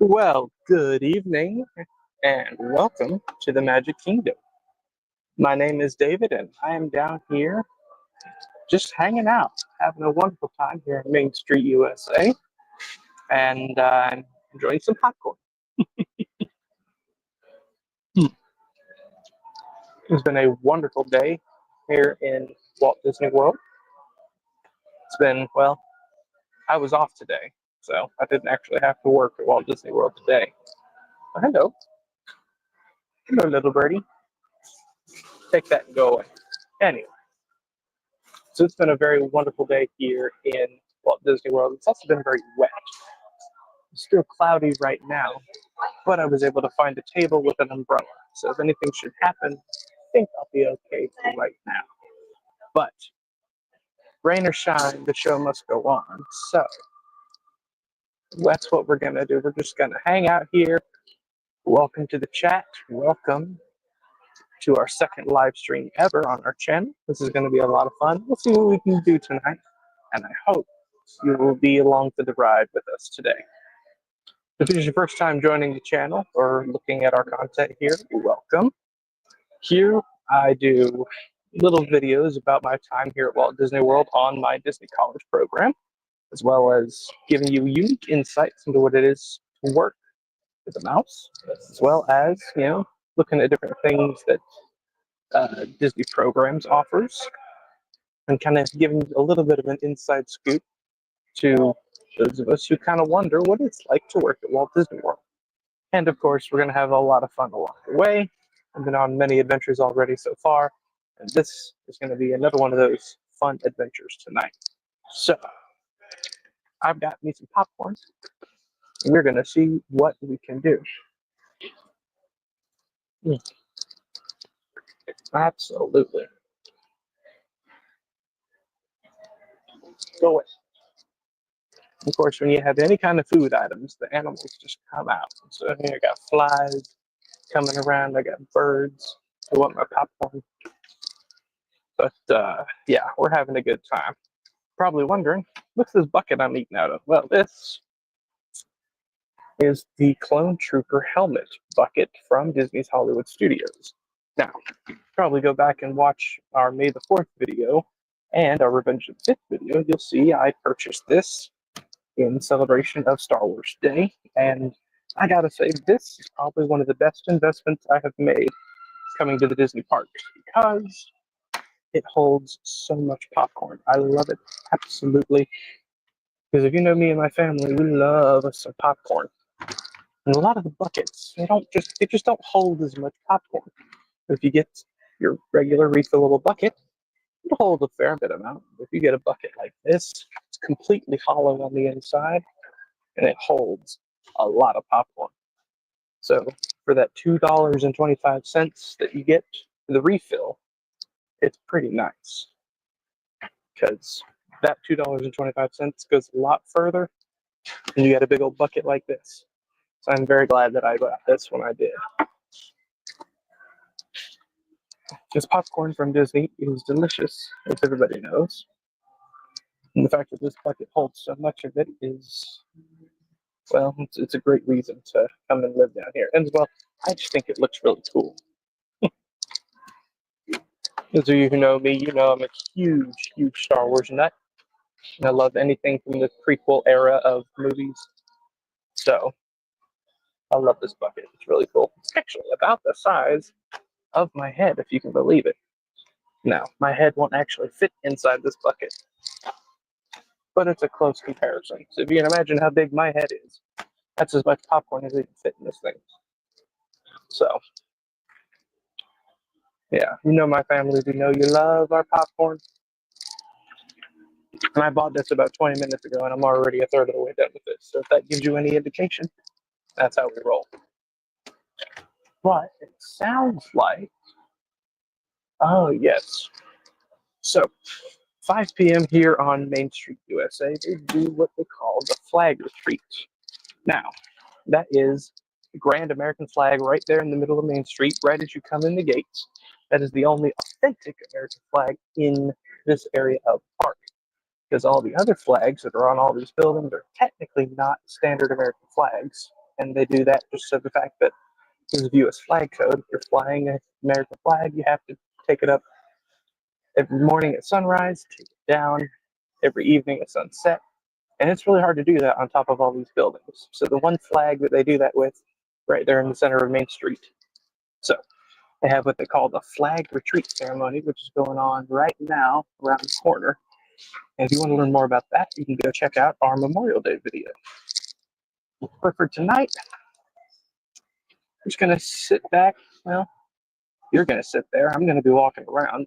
Well, good evening and welcome to the Magic Kingdom. My name is David and I am down here just hanging out, having a wonderful time here in Main Street, USA, and I'm enjoying some popcorn. It's been a wonderful day here in Walt Disney World. It's been, well, I was off today, so I didn't actually have to work at Walt Disney World today. But hello. Hello, little birdie. Take that and go away. Anyway. So it's been a very wonderful day here in Walt Disney World. It's also been very wet. It's still cloudy right now, but I was able to find a table with an umbrella. So if anything should happen, I think I'll be okay for right now. But rain or shine, the show must go on. So that's what we're going to do. We're just going to hang out here. Welcome to the chat. Welcome to our second live stream ever on our channel. This is going to be a lot of fun. We'll see what we can do tonight. And I hope you will be along for the ride with us today. If this is your first time joining the channel or looking at our content here, welcome. Here I do little videos about my time here at Walt Disney World on my Disney College program, as well as giving you unique insights into what it is to work with a mouse, as well as, looking at different things that Disney Programs offers, and kind of giving a little bit of an inside scoop to those of us who kind of wonder what it's like to work at Walt Disney World. And of course, we're going to have a lot of fun along the way. I've been on many adventures already so far, and this is going to be another one of those fun adventures tonight. So, I've got me some popcorn. We're going to see what we can do. Absolutely. Go away. Of course, when you have any kind of food items, the animals just come out. So here I got flies coming around. I got birds. I want my popcorn. But yeah, we're having a good time. Probably wondering, what's this bucket I'm eating out of? Well, this is the Clone Trooper helmet bucket from Disney's Hollywood Studios. Now, probably go back and watch our May the 4th video and our Revenge of the 5th video. You'll see I purchased this in celebration of Star Wars Day, and I gotta say, this is probably one of the best investments I have made coming to the Disney parks, because it holds so much popcorn. I love it, absolutely. Because if you know me and my family, we love us some popcorn. And a lot of the buckets, they just don't hold as much popcorn. If you get your regular refillable bucket, it'll hold a fair bit amount. If you get a bucket like this, it's completely hollow on the inside, and it holds a lot of popcorn. So for that $2.25 that you get for the refill, it's pretty nice. Because that $2.25 goes a lot further, and you get a big old bucket like this. So I'm very glad that I got this when I did. This popcorn from Disney is delicious, as everybody knows. And the fact that this bucket holds so much of it is, well, it's a great reason to come and live down here. And as well, I just think it looks really cool. Those of you who know me, you know I'm a huge, huge Star Wars nut. And I love anything from the prequel era of movies. So, I love this bucket. It's really cool. It's actually about the size of my head, if you can believe it. Now, my head won't actually fit inside this bucket, but it's a close comparison. So if you can imagine how big my head is, that's as much popcorn as it can fit in this thing. So, yeah, you know my family, you know you love our popcorn. And I bought this about 20 minutes ago, and I'm already a third of the way done with this. So if that gives you any indication, that's how we roll. But it sounds like, oh yes. So 5 p.m. here on Main Street, USA, they do what they call the flag retreat. Now, that is the grand American flag right there in the middle of Main Street, right as you come in the gates. That is the only authentic American flag in this area of the park. Because all the other flags that are on all these buildings are technically not standard American flags. And they do that just so the fact that because of U.S. flag code, if you're flying an American flag, you have to take it up every morning at sunrise, take it down every evening at sunset. And it's really hard to do that on top of all these buildings. So the one flag that they do that with, right there in the center of Main Street. So they have what they call the flag retreat ceremony, which is going on right now around the corner. And if you want to learn more about that, you can go check out our Memorial Day video. But for tonight, I'm just going to sit back. Well, you're going to sit there. I'm going to be walking around,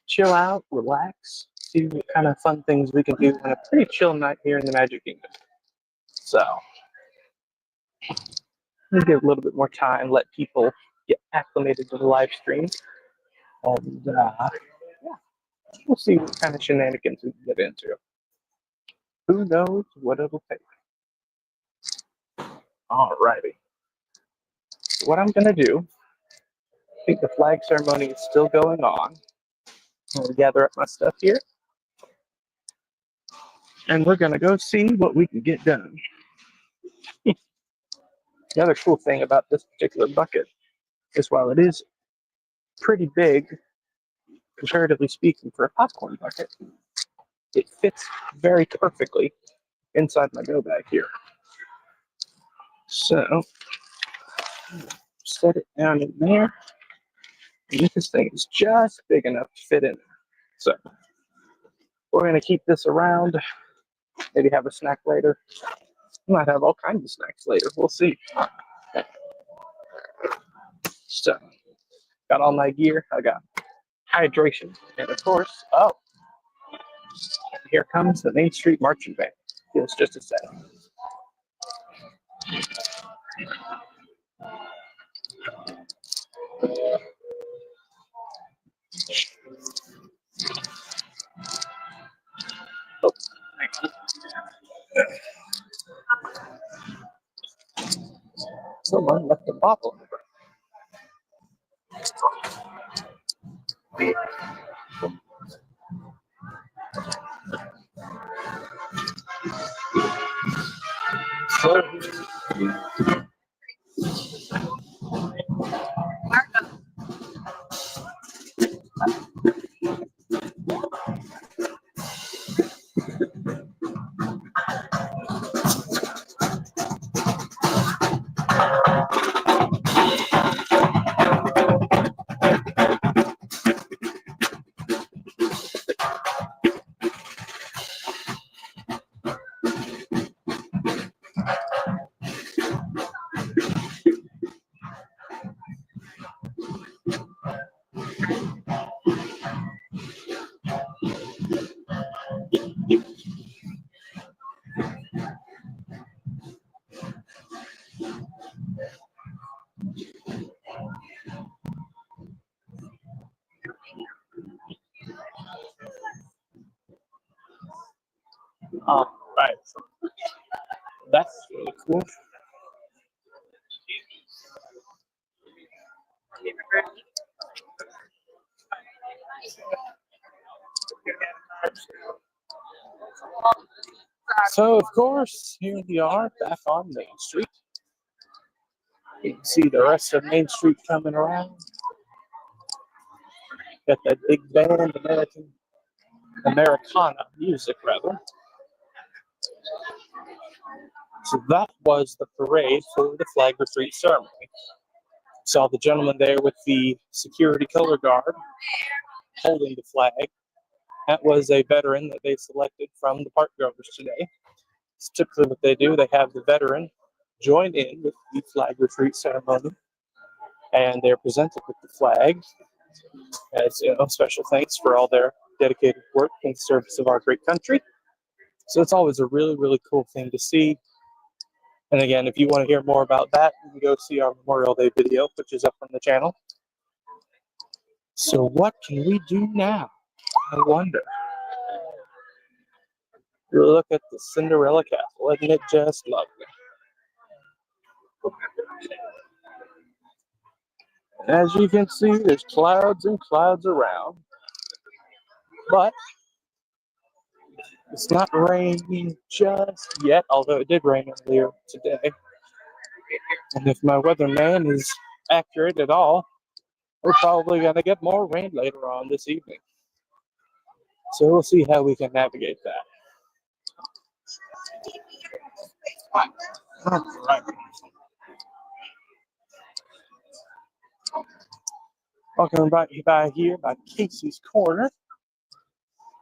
chill out, relax, see what kind of fun things we can do on a pretty chill night here in the Magic Kingdom. So, let me give a little bit more time, let people get acclimated to the live stream. And yeah, we'll see what kind of shenanigans we can get into. Who knows what it'll take. Alrighty. What I'm going to do, I think the flag ceremony is still going on. I'm going to gather up my stuff here. And we're going to go see what we can get done. The other cool thing about this particular bucket is while it is pretty big, comparatively speaking, for a popcorn bucket, it fits very perfectly inside my go bag here. So, set it down in there. And this thing is just big enough to fit in. So, we're going to keep this around, maybe have a snack later. We might have all kinds of snacks later. We'll see. So, got all my gear. I got hydration. And of course, here comes the Main Street Marching Band. It's just a second. Oh, hang on. Someone left a bottle on the ground. All right. That's really cool. So, of course, here we are back on Main Street. You can see the rest of Main Street coming around. Got that big band, Americana music, rather. So that was the parade for the flag retreat ceremony. Saw the gentleman there with the security color guard holding the flag. That was a veteran that they selected from the park goers today. It's typically what they do. They have the veteran join in with the flag retreat ceremony, and they're presented with the flag as special thanks for all their dedicated work in service of our great country. So it's always a really, really cool thing to see. And again, if you want to hear more about that, you can go see our Memorial Day video, which is up on the channel. So what can we do now? I wonder. Look at the Cinderella Castle. Isn't it just lovely? As you can see, there's clouds and clouds around. But it's not raining just yet, although it did rain earlier today. And if my weatherman is accurate at all, we're probably going to get more rain later on this evening. So we'll see how we can navigate that. All right. Walking right by here by Casey's Corner,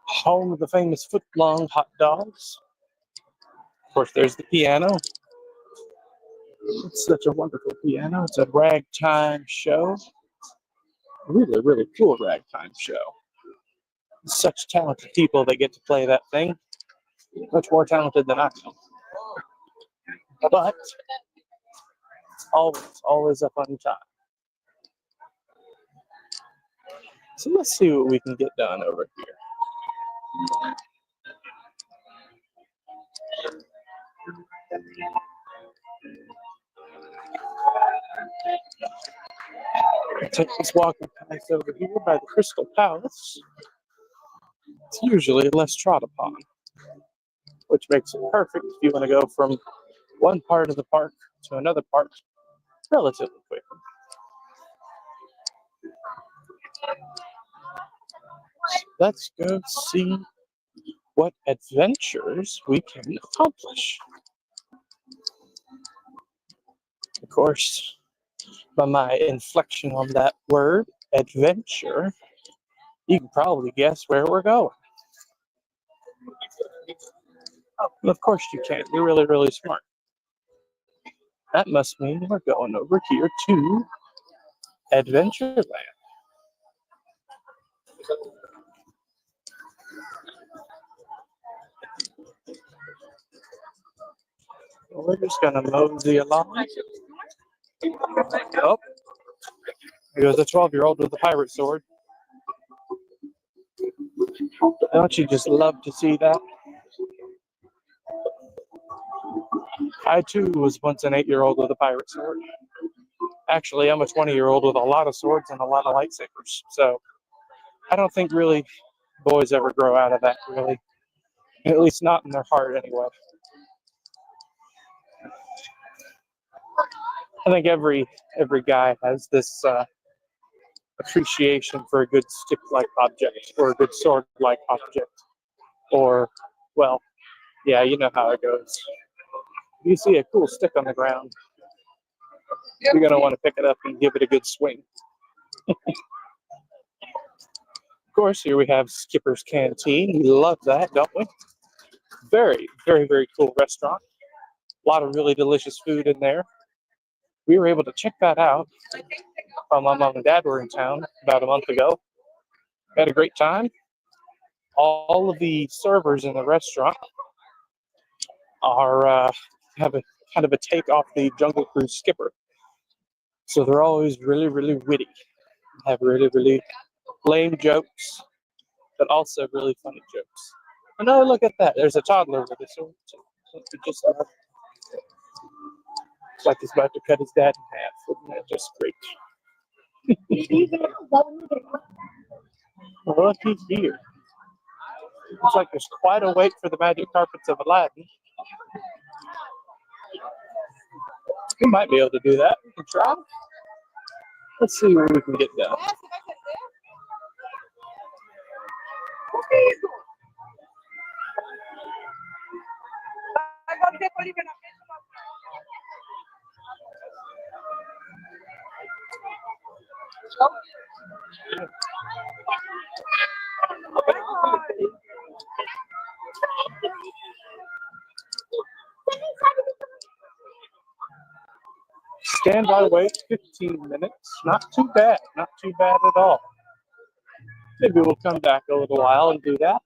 home of the famous foot-long hot dogs. Of course, there's the piano. It's such a wonderful piano. It's a ragtime show. Really, really cool ragtime show. Such talented people that get to play that thing. Much more talented than I am. But always a fun time. So let's see what we can get done over here. Take this walking path over here by the Crystal Palace. It's usually less trod upon, which makes it perfect if you want to go from one part of the park to another part relatively quickly. Let's go see what adventures we can accomplish. Of course, by my inflection on that word, adventure, you can probably guess where we're going. Oh, of course you can. You're really, really smart. That must mean we're going over here to Adventureland. We're just going to mosey along. Oh, here goes a 12-year-old with a pirate sword. Don't you just love to see that? I too was once an 8-year-old with a pirate sword. Actually, I'm a 20-year-old with a lot of swords and a lot of lightsabers. So I don't think really boys ever grow out of that, really. At least not in their heart, anyway. I think every guy has this appreciation for a good stick-like object or a good sword-like object. Or, well, yeah, you know how it goes. If you see a cool stick on the ground, you're going to want to pick it up and give it a good swing. Of course, here we have Skipper's Canteen. We love that, don't we? Very, very, very cool restaurant. A lot of really delicious food in there. We were able to check that out while my mom and dad were in town about a month ago. Had a great time. All of the servers in the restaurant are have a kind of a take off the Jungle Cruise skipper. So they're always really, really witty. Have really, really lame jokes, but also really funny jokes. And oh, look at that. There's a toddler with a sword. Just like he's about to cut his dad in half. Isn't that just great? Looky here. Looks like there's quite a wait for the magic carpets of Aladdin. We might be able to do that. We can try. Let's see what we can get done. Standby wait 15 minutes. Not too bad. Not too bad at all. Maybe we'll come back a little while and do that.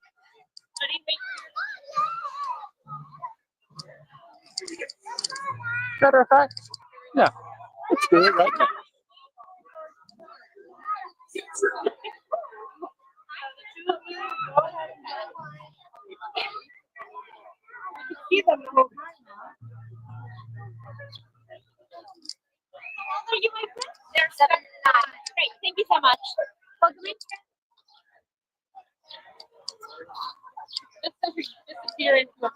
Matter of fact, no. Let's do it right now. Great, thank you so much. Disappear into a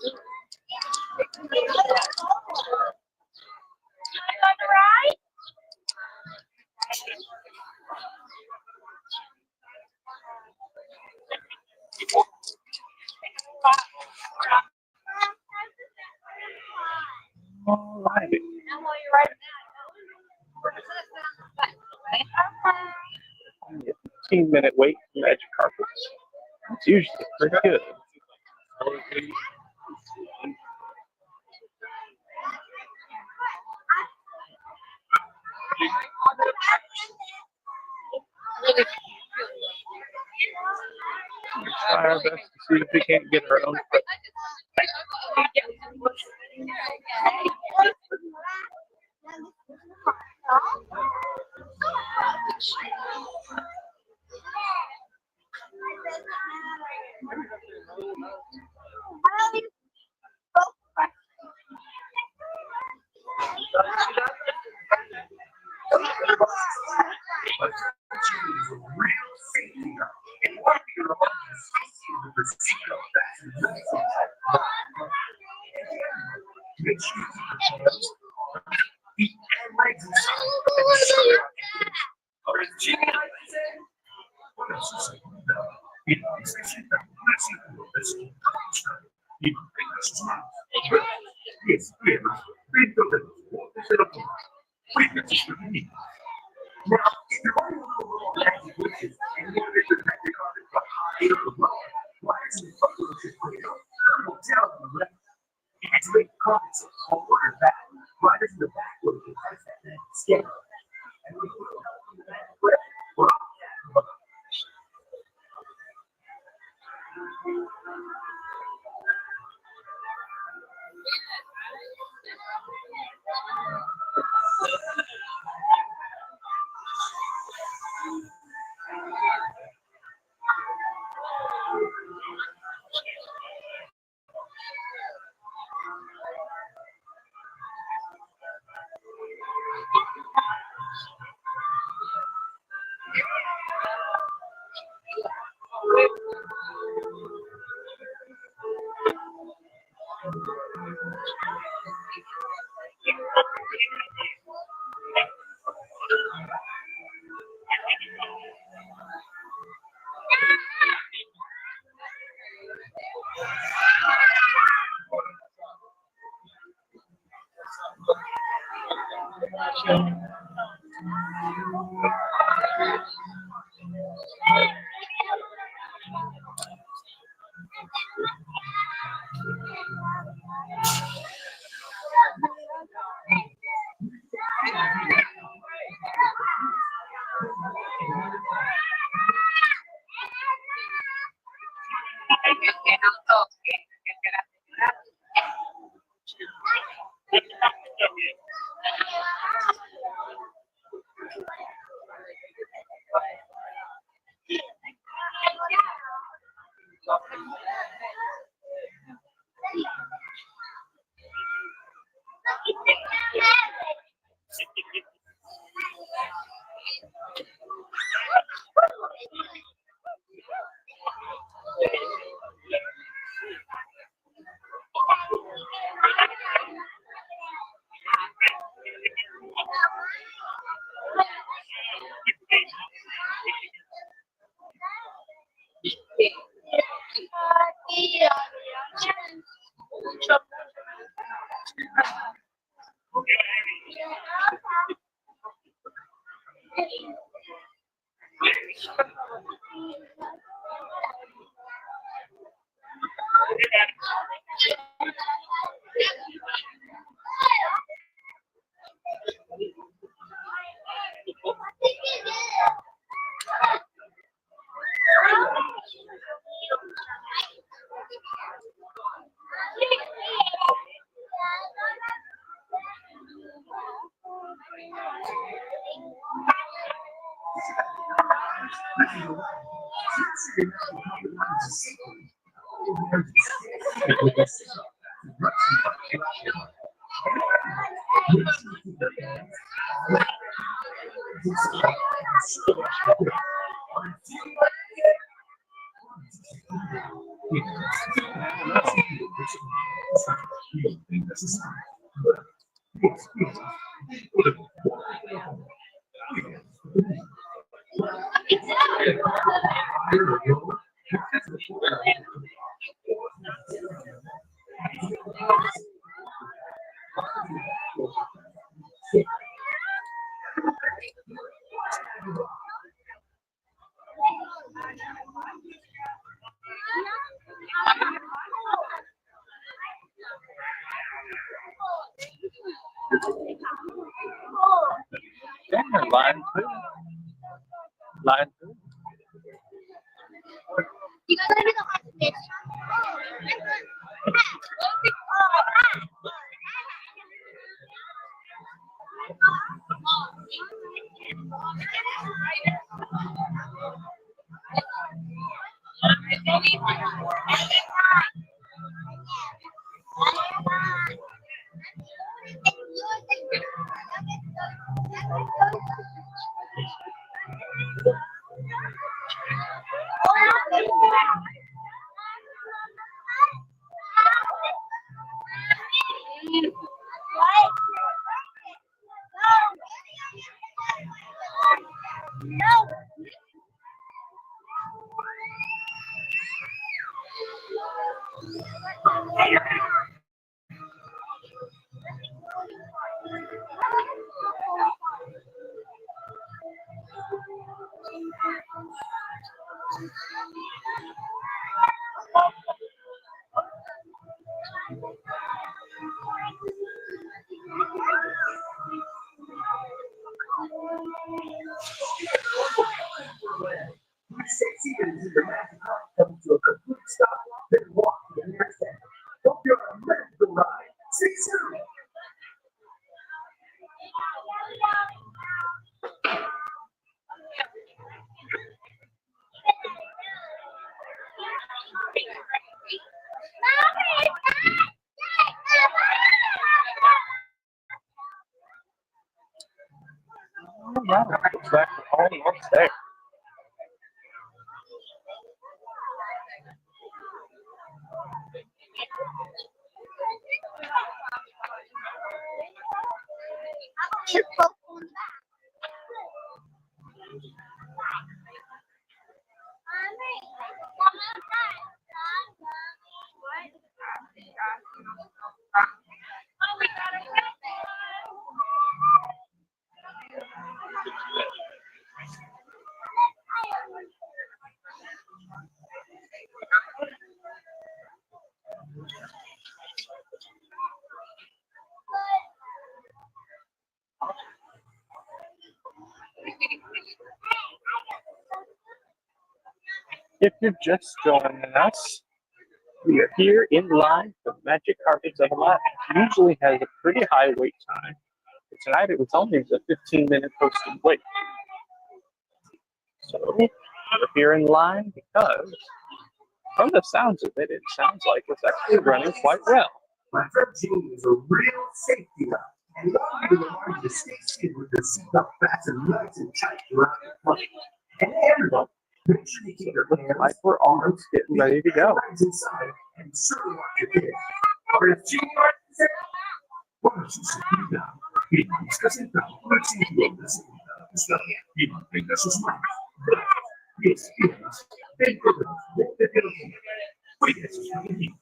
Only a 15-minute wait for magic carpets. It's usually pretty good. We try our best to see if we can't get our own. Yeah, line two. Line two. You guys want to do the hostage? Come to a complete stop, then walk to the next end. Hope you're on a magical ride. See you soon. All right. Looks like we're almost there. If you're just joining us, we are here in line for Magic Carpets of Aladdin. It usually has a pretty high wait time. But tonight it was only a 15-minute posted wait. So we're here in line because, from the sounds of it, it sounds like it's actually running quite well. My friend Gene is a real safety net, and he wanted to remind you to stay seated with your seatbelt fastened nice and tight around your front. And everyone, make sure you keep your Looks hands, like we're almost getting ready to go. hands inside, and certainly watch your kids. Or if Gene wants to say, why don't you sit down? He doesn't know. Let's see if you listen. He don't think this is mine. Yes, yes. Big girls, big girls. Wait, this is me.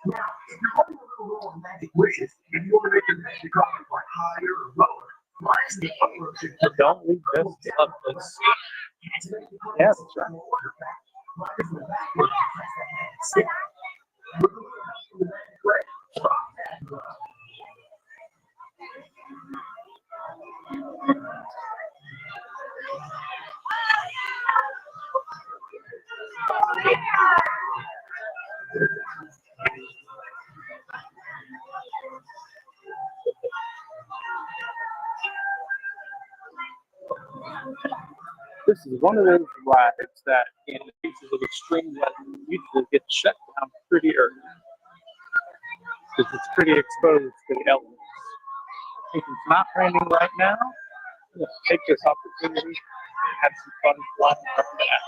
Now, if you're holding a little roll of magic wishes, and you want to make your magic carpet like higher or lower, rise to the upper of So don't we just love this? Yeah, that's right. This is one of those rides that, in cases of extreme weather, usually gets shut down pretty early because it's pretty exposed to the elements. If it's not raining right now, let's take this opportunity and have some fun flying up that.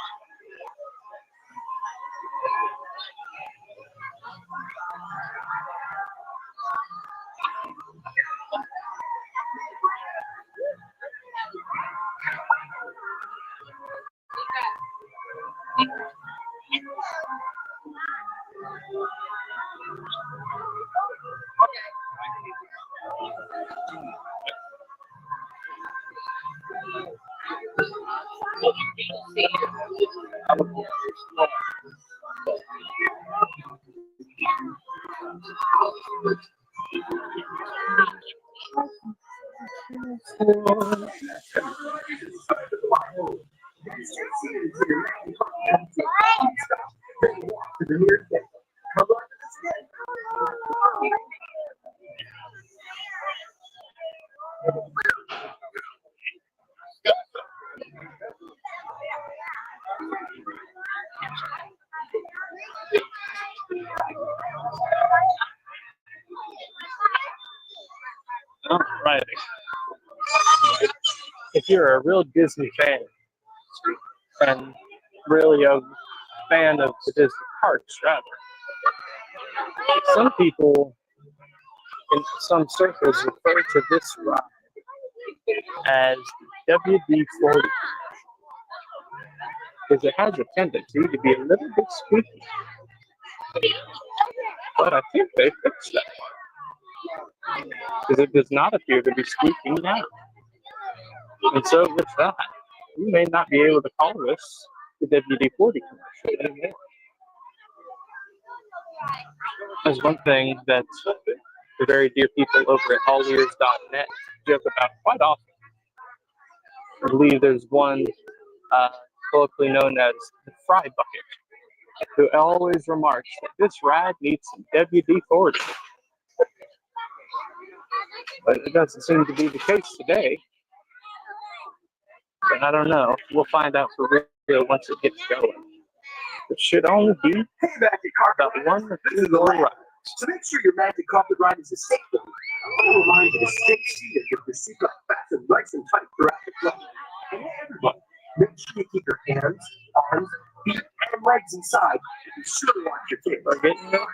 All right. If you're a real Disney fan and really a fan of the Disney parks, rather, some people in some circles refer to this ride as WD-40 because it has a tendency to be a little bit squeaky. But I think they fixed that because it does not appear to be squeaking now. And so with that, we may not be able to call this the WD-40 commercial anymore. There's one thing that the very dear people over at allears.net joke about quite often. I believe there's one colloquially known as the fry bucket, who always remarks that this ride needs some WD-40. But it doesn't seem to be the case today. But I don't know. We'll find out for real once it gets going. It should only be about 1 or 2 more rides. So make sure your magic carpet ride is a safe one. I want to remind you to stay seated with the seatbelt fastened nice and tight throughout the flight. And everyone, make sure you keep your hands, arms, feet, and legs inside. And be sure to watch your kids. We're getting there.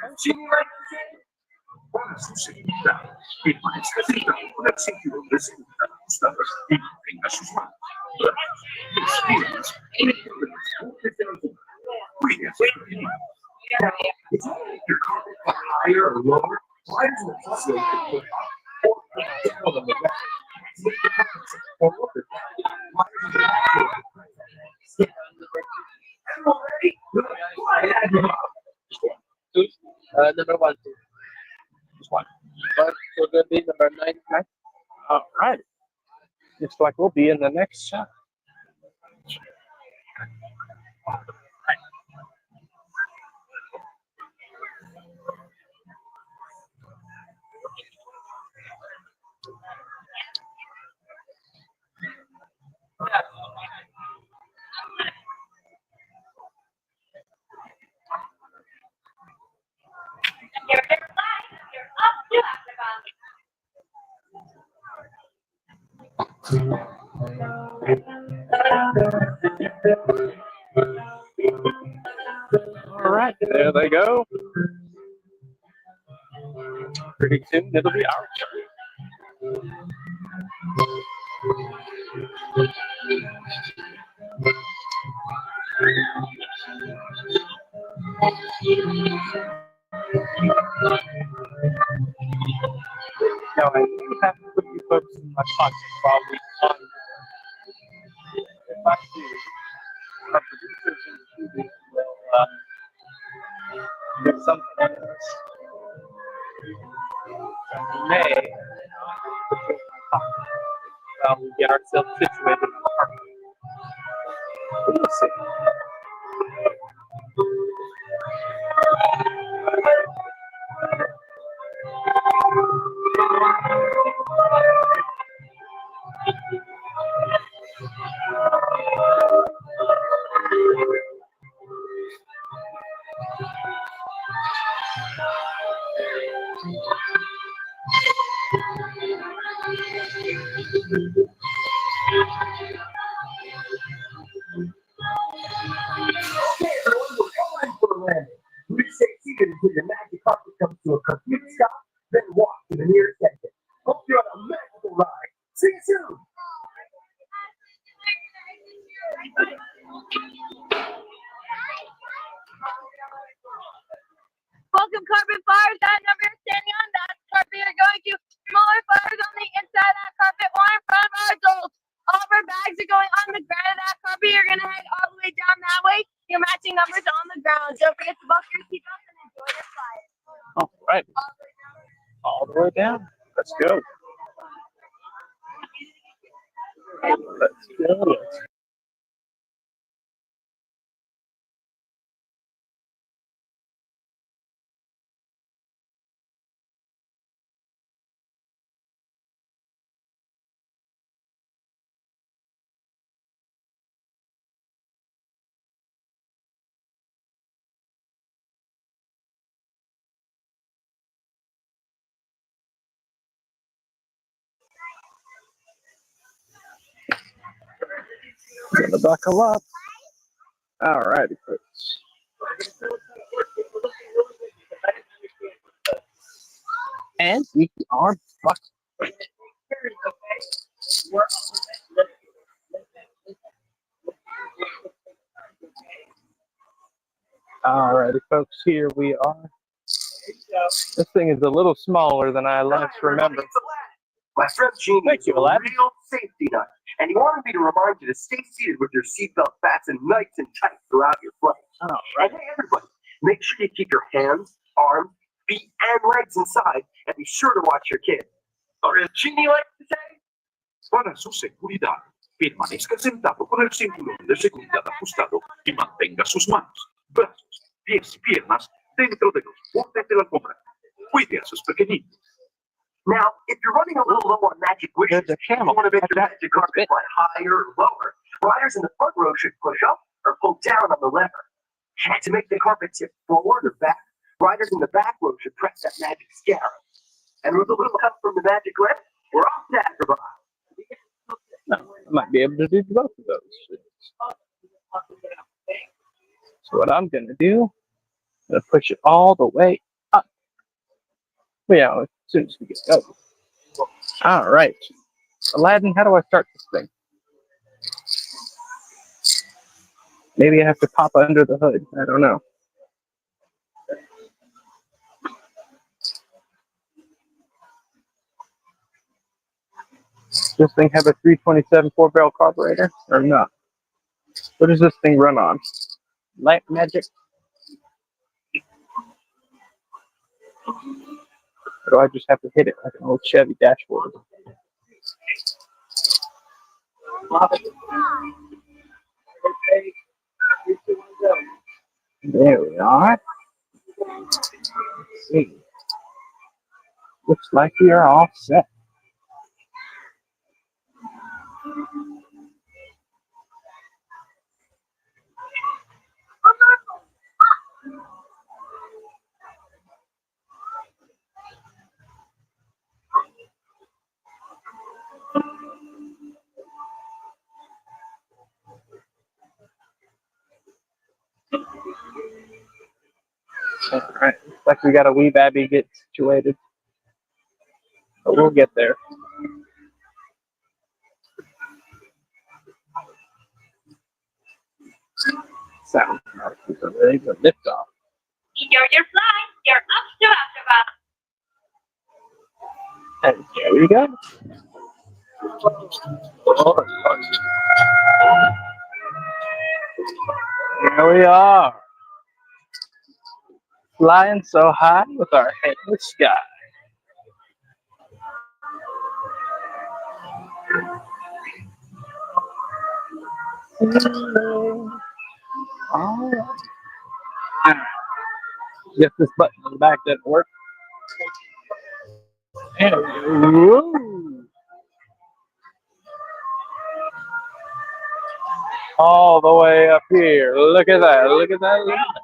It's your carpet higher or lower. Why doesn't it possibly put on the back? Number 1, 2. Just one. But we're going to be number 9. All right. Looks like we'll be in the next shot. All right, there they go. Pretty soon it'll be our turn. Now I do have to put you folks in my pocket while we on. If I do, our producers and students will do something else. We may put you in my pocket while we get ourselves situated in the park. We'll see. Yeah, let's go. Let's go. Gonna buckle up. All righty, folks. And we are buckled. All righty, folks. Here we are. This thing is a little smaller than I last remember. My friend Gene Thank is you, a Aladdin. real safety nut, and he wanted me to remind you to stay seated with your seatbelt fastened nice and tight throughout your flight. All And right. hey, everybody, make sure you keep your hands, arms, feet, and legs inside, and be sure to watch your kids. Or as Genie likes to say, para su seguridad, permanezca sentado con el cinturón de seguridad ajustado y mantenga sus manos, brazos, pies y piernas dentro de los bordes de la alfombra. Cuide a sus pequeñitos. Now, if you're running a little low on magic wishes, There's a you camel. want to make your Watch out. magic carpet fly higher or lower, riders in the front row should push up or pull down on the lever. And to make the carpet tip forward or back, riders in the back row should press that magic scarab. And with a little help from the magic lamp, we're off to Agrabah. No, I might be able to do both of those. So what I'm gonna do, I'm gonna push it all the way up. Well, yeah, as soon as we get going. All right, Aladdin, how do I start this thing? Maybe I have to pop under the hood. I don't know. Does this thing have a 327 4-barrel carburetor or not? What does this thing run on? Light magic? Or do I just have to hit it like an old Chevy dashboard? There we are. Let's see. Looks like we are all set. All right. Looks like we got a wee babby get situated. But we'll get there. Sounds like we're ready to lift off. Enjoy your flight. You're up to Agrabah. And there we go. Oh, here we are. Flying so high with our head in the sky. All right. Guess this button on the back didn't work. And woo. All the way up here. Look at that. Look at that. Look at that.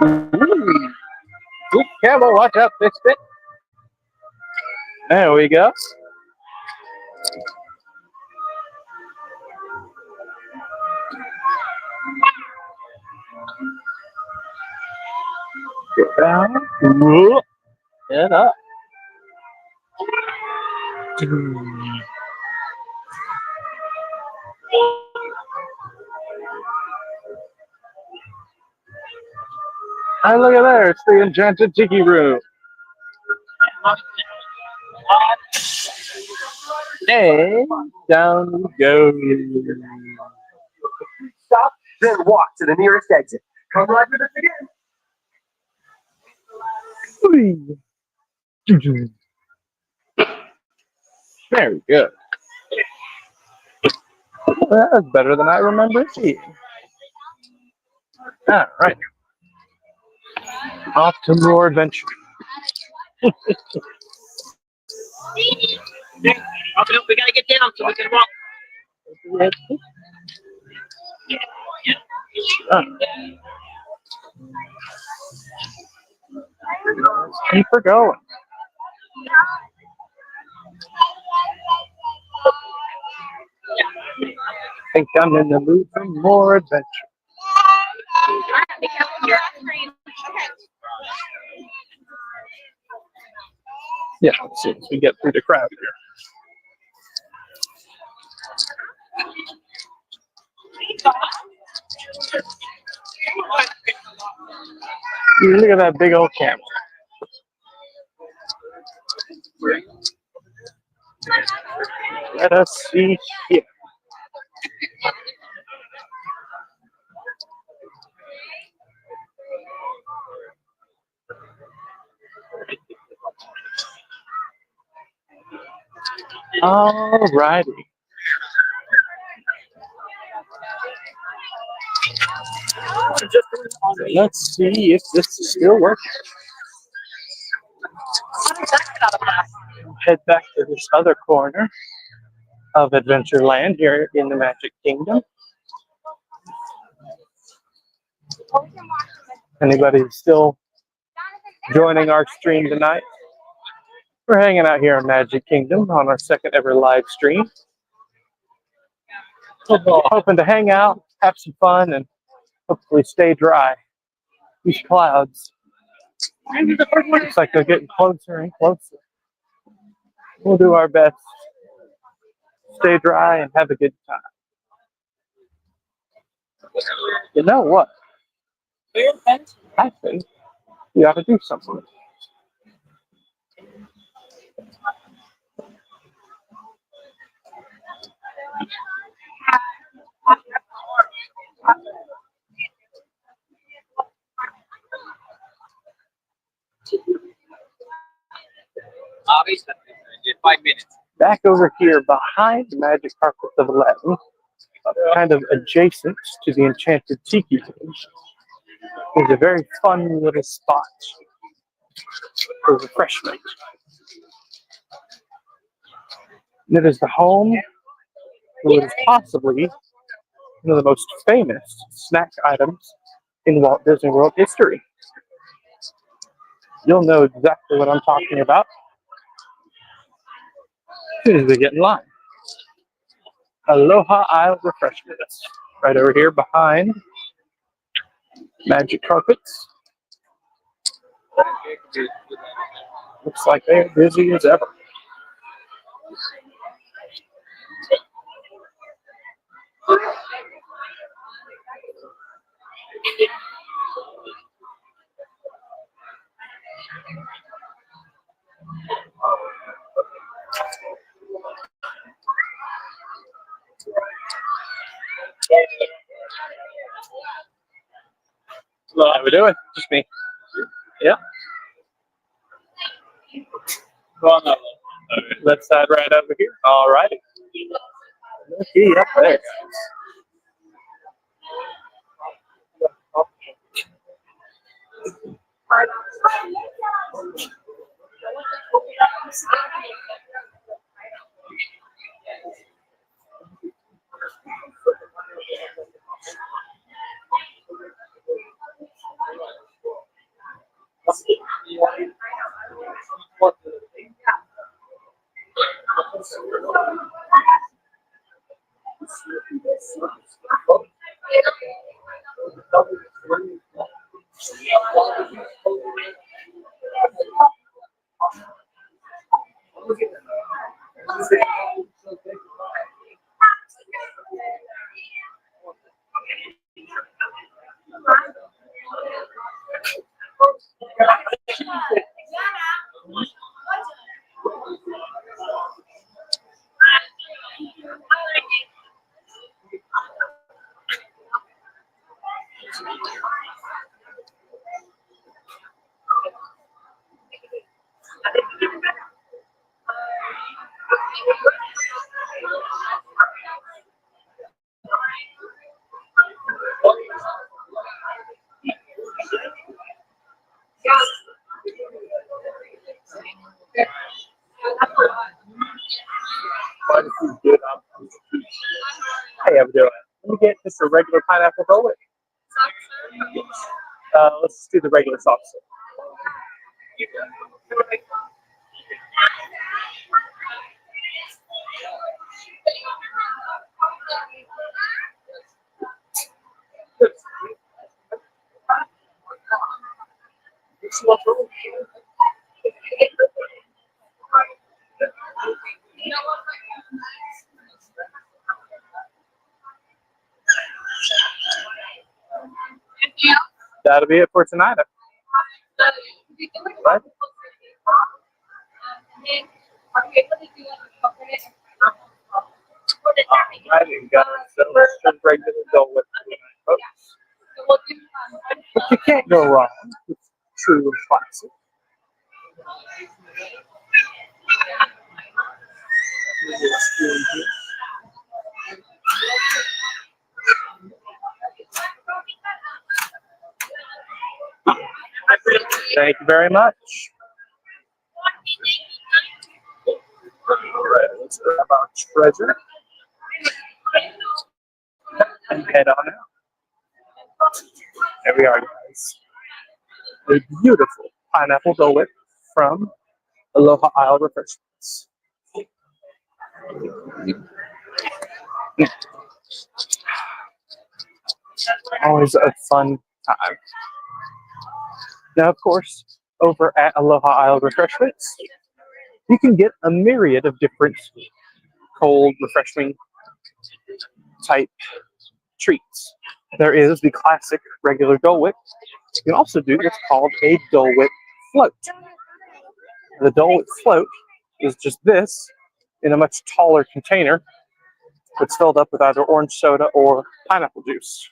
Ooh, camel, watch out, this bit. There we go. Get down. Whoop. And up. And look at there, it's the enchanted tiki room. And down we go. Stop, then walk to the nearest exit. Come right with us again. Very good. Well, that's better than I remember it being. All right. Off to more adventure. We gotta get down so we can walk. Keep her going. I think I'm in the mood for more adventure. Yeah, as soon as we get through the crowd here. Look at that big old camera. Let us see here. Alrighty. Let's see if this is still working. Head back to this other corner of Adventureland here in the Magic Kingdom. Anybody still joining our stream tonight? We're hanging out here in Magic Kingdom on our second ever live stream. Hoping to hang out, have some fun, and hopefully stay dry. These clouds. Looks like they're getting closer and closer. We'll do our best. Stay dry and have a good time. You know what? I think we ought to do something. Obviously, just 5 minutes. Back over here behind the Magic Carpets of Aladdin, kind of adjacent to the Enchanted Tiki Village, is a very fun little spot for refreshment. And it is the home of what is possibly one of the most famous snack items in Walt Disney World history. You'll know exactly what I'm talking about as soon as we get in line. Aloha Isle Refreshments, right over here behind Magic Carpets. Looks like they're busy as ever. How we doing? Just me. Yeah. Let's side right over here. All righty. Looky up there. Hey, how we doing? Let me get just a regular pineapple roll. Let's just do the regular sauce. That'll be it for tonight. Right? I didn't got it, so let's just regular go with it, folks. But you can't go wrong with true classic. Thank you very much. All right, let's grab our treasure and head on out. There we are, guys. A beautiful pineapple Dole Whip from Aloha Isle Refreshments. Always a fun time. Now, of course, over at Aloha Isle Refreshments, you can get a myriad of different cold, refreshing type treats. There is the classic regular Dole Whip. You can also do what's called a Dole Whip float. The Dole Whip float is just this in a much taller container. It's filled up with either orange soda or pineapple juice.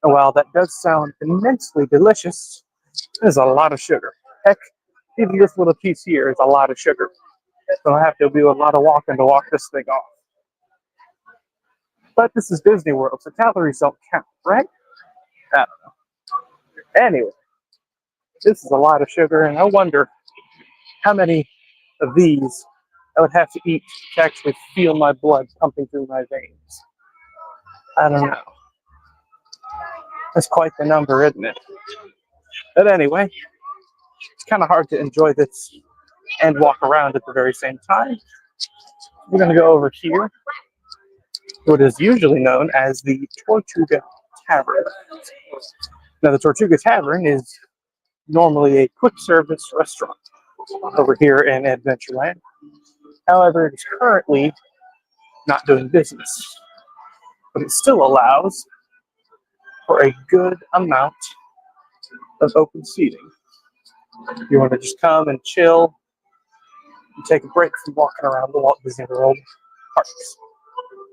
And while that does sound immensely delicious, there's a lot of sugar. Heck, even this little piece here is a lot of sugar. So I have to do a lot of walking to walk this thing off. But this is Disney World, so calories don't count, right? I don't know. Anyway, this is a lot of sugar, and I wonder how many of these I would have to eat to actually feel my blood pumping through my veins. I don't know. That's quite the number, isn't it? But anyway, it's kind of hard to enjoy this and walk around at the very same time. We're going to go over here, what is usually known as the Tortuga Tavern. Now, the Tortuga Tavern is normally a quick service restaurant over here in Adventureland. However, it is currently not doing business, but it still allows for a good amount of open seating. If you want to just come and chill and take a break from walking around the Walt Disney World parks,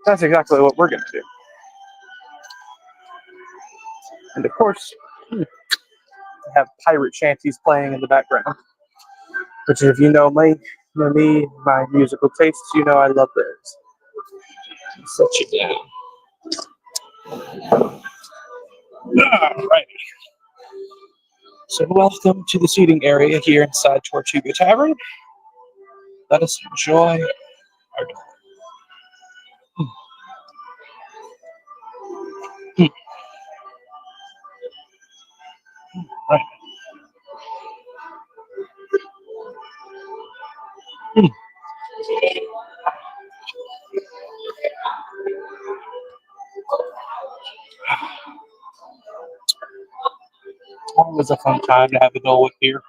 that's exactly what we're going to do. And of course, we have pirate shanties playing in the background, which if you know me, my musical tastes, you know I love those. Set you down. All right. So welcome to the seating area here inside Tortuga Tavern. Let us enjoy our day. Right. Always a fun time to have a Dole Whip here.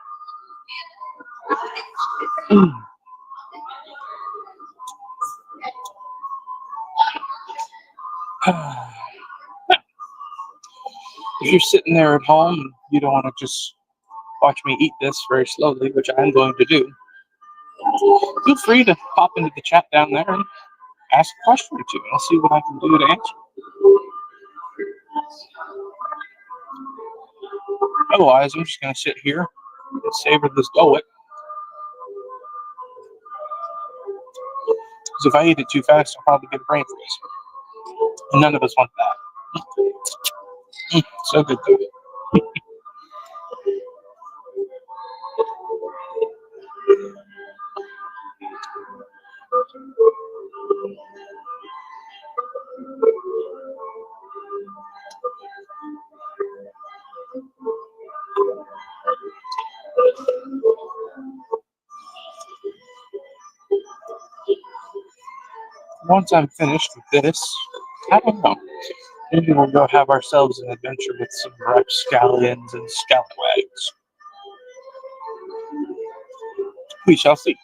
If you're sitting there at home and you don't want to just watch me eat this very slowly, which I am going to do, feel free to pop into the chat down there and ask a question or two, and I'll see what I can do to answer. Otherwise, I'm just going to sit here and savor this Dole Whip. Because if I eat it too fast, I'll probably get a brain freeze. And none of us want that. So good though. Once I'm finished with this, I don't know. Maybe we'll go have ourselves an adventure with some rapscallions and scalawags. We shall see.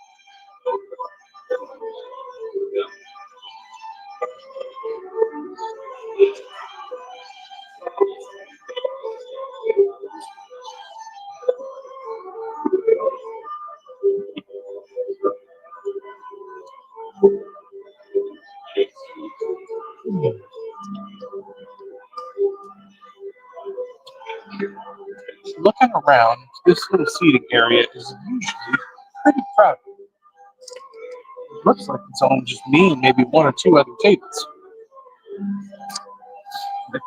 Looking around, this little seating area is usually pretty crowded. It looks like it's only just me and maybe one or two other tables.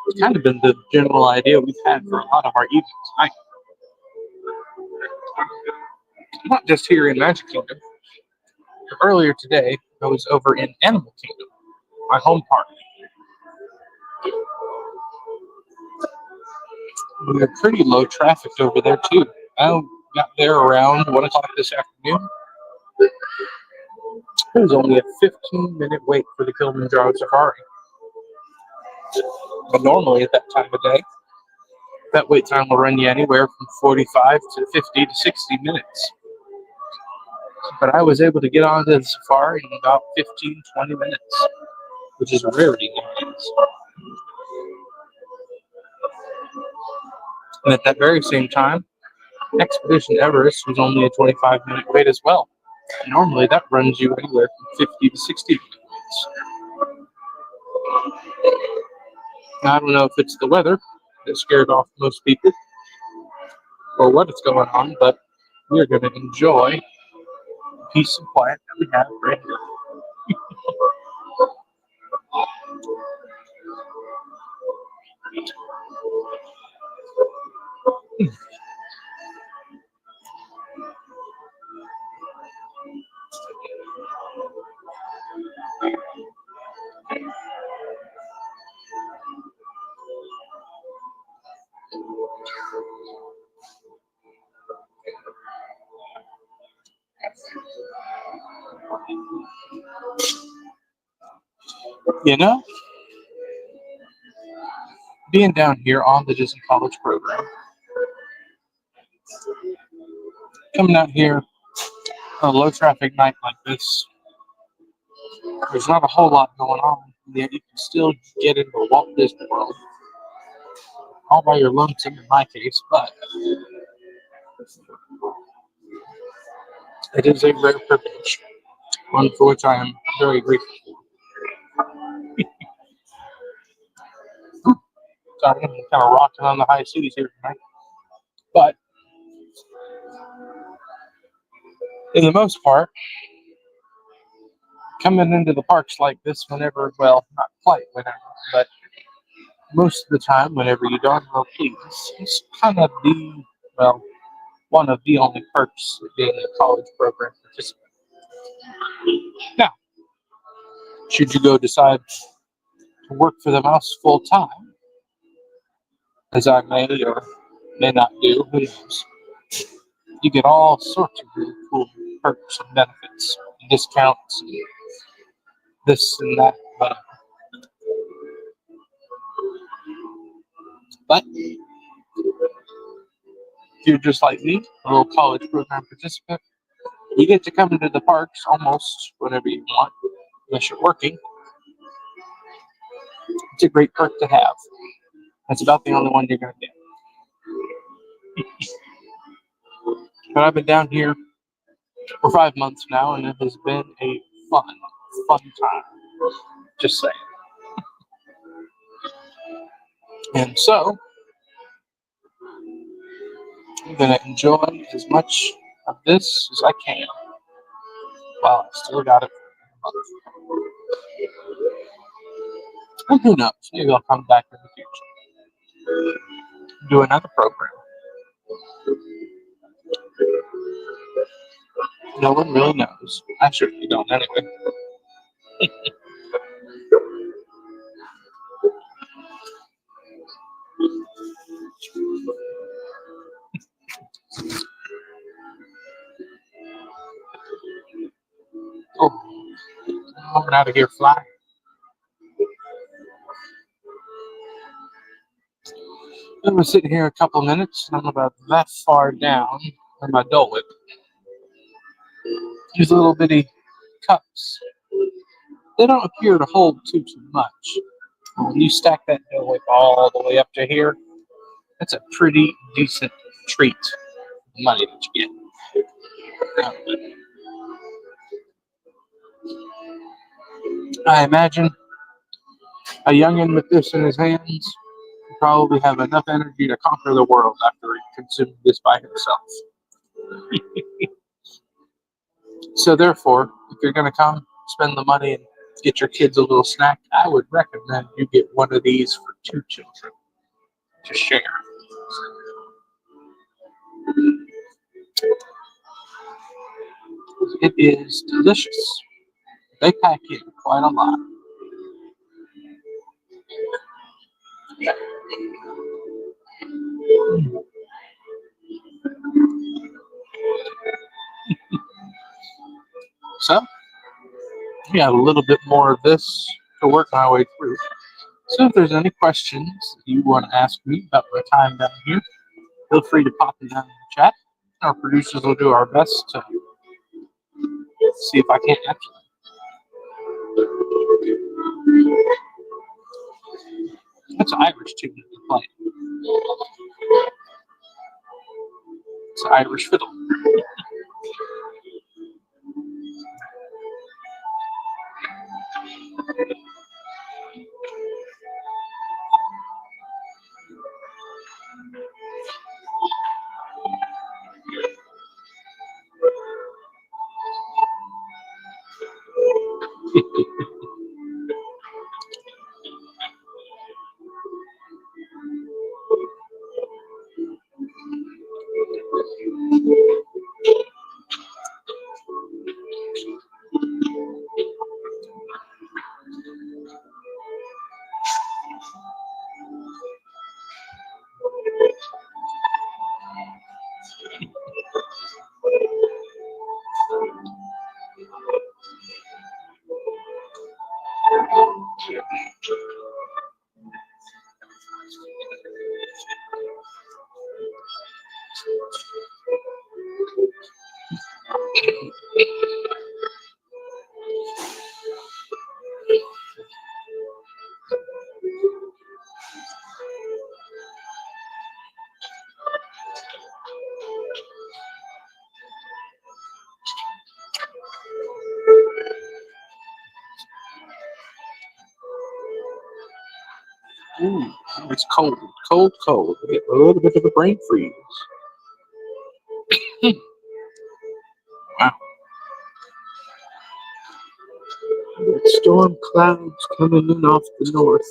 It's kind of been the general idea we've had for a lot of our evenings tonight. Not just here in Magic Kingdom. Earlier today, I was over in Animal Kingdom, my home park. We were pretty low trafficked over there too. I got there around 1 o'clock this afternoon. It was only a 15-minute wait for the Kilimanjaro Safari. But normally at that time of day, that wait time will run you anywhere from 45 to 50 to 60 minutes. But I was able to get onto the safari in about 15, 20 minutes, which is a rarity nowadays. And at that very same time, Expedition Everest was only a 25-minute wait as well. Normally that runs you anywhere from 50 to 60 minutes. I don't know if it's the weather that scared off most people or what is going on, but we're going to enjoy the peace and quiet that we have right here. You know, being down here on the Disney College program, coming out here on a low traffic night like this, there's not a whole lot going on, yet you can still get into Walt Disney World. All by your lonesome in my case, but it is a rare privilege, one for which I am very grateful for. Sorry, I'm kind of rocking on the high seas here tonight. But in the most part, coming into the parks like this whenever, well, not quite whenever, but most of the time, whenever you darn well please, it's kind of one of the only perks of being a college program participant. Now, should you go decide to work for the mouse full time, as I may or may not do, who knows, you get all sorts of really cool perks and benefits, and discounts, and this and that, whatever. But if you're just like me, a little college program participant, you get to come into the parks almost whenever you want, unless you're working. It's a great perk to have. That's about the only one you're going to get. But I've been down here for 5 months now, and it has been a fun time. Just saying. And so, I'm going to enjoy as much of this as I can while I still got it for a month. And who knows, maybe I'll come back in the future. Do another program. No one really knows. I certainly don't anyway. Oh. on out of here, fly. I've been sitting here a couple minutes, and I'm about that far down in my Dole Whip. These little bitty cups, they don't appear to hold too much. When you stack that Dole Whip all the way up to here, that's a pretty decent treat for the money that you get. I imagine a youngin' with this in his hands will probably have enough energy to conquer the world after he consumed this by himself. So therefore, if you're going to come spend the money and get your kids a little snack, I would recommend you get one of these for 2 children to share. It is delicious. They pack in quite a lot. So, we have a little bit more of this to work my way through. So if there's any questions you want to ask me about my time down here, feel free to pop them down in the chat. Our producers will do our best to see if I can't answer them. That's Irish tune that they're playing. It's an Irish fiddle. Ooh, it's cold, cold, cold. We get a little bit of a brain freeze. Wow. Storm clouds coming in off the north.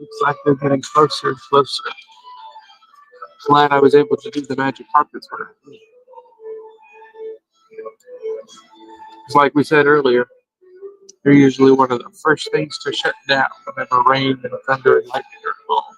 Looks like they're getting closer and closer. Glad I was able to do the magic carpets for her. It's like we said earlier, they're usually one of the first things to shut down whenever rain and thunder and lightning are involved.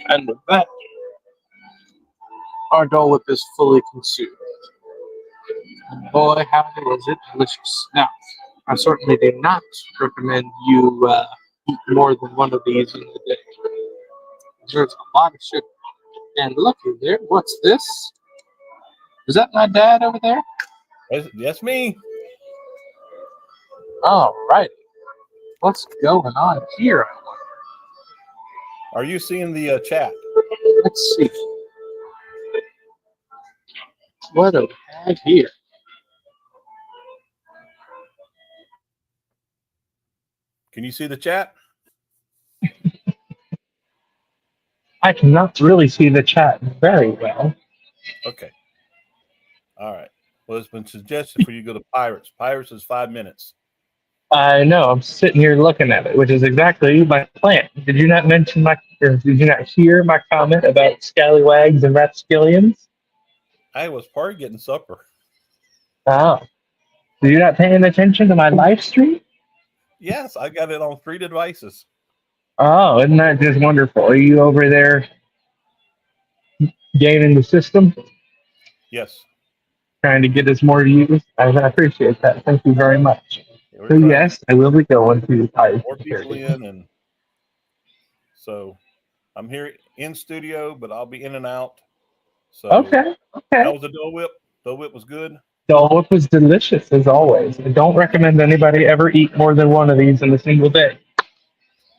And with that, our Dole Whip is fully consumed. And boy, how was it delicious. Now, I certainly do not recommend you eat more than one of these in a day. There's a lot of sugar. And looky there, what's this? Is that my dad over there? That's me. All right. What's going on here? Are you seeing the chat? Let's see. What do we have here? Can you see the chat? I cannot really see the chat very well. Okay. All right. Well, it's been suggested for you to go to Pirates. Pirates is 5 minutes. I know. I'm sitting here looking at it, which is exactly my plan. Did you not mention or did you not hear my comment about scallywags and rapscallions? I was part of getting supper. Oh. So you're not paying attention to my live stream? Yes, I got it on 3 devices. Oh, isn't that just wonderful? Are you over there gaming the system, Yes. trying to get us more views? I appreciate that. Thank you very much. We're So trying yes, I will be going to the Pirates. more people in, and so I'm here in studio, but I'll be in and out. So Okay, okay. how was the Dole Whip? Dole Whip was good. Dole Whip was delicious as always. I don't recommend anybody ever eat more than one of these in a single day.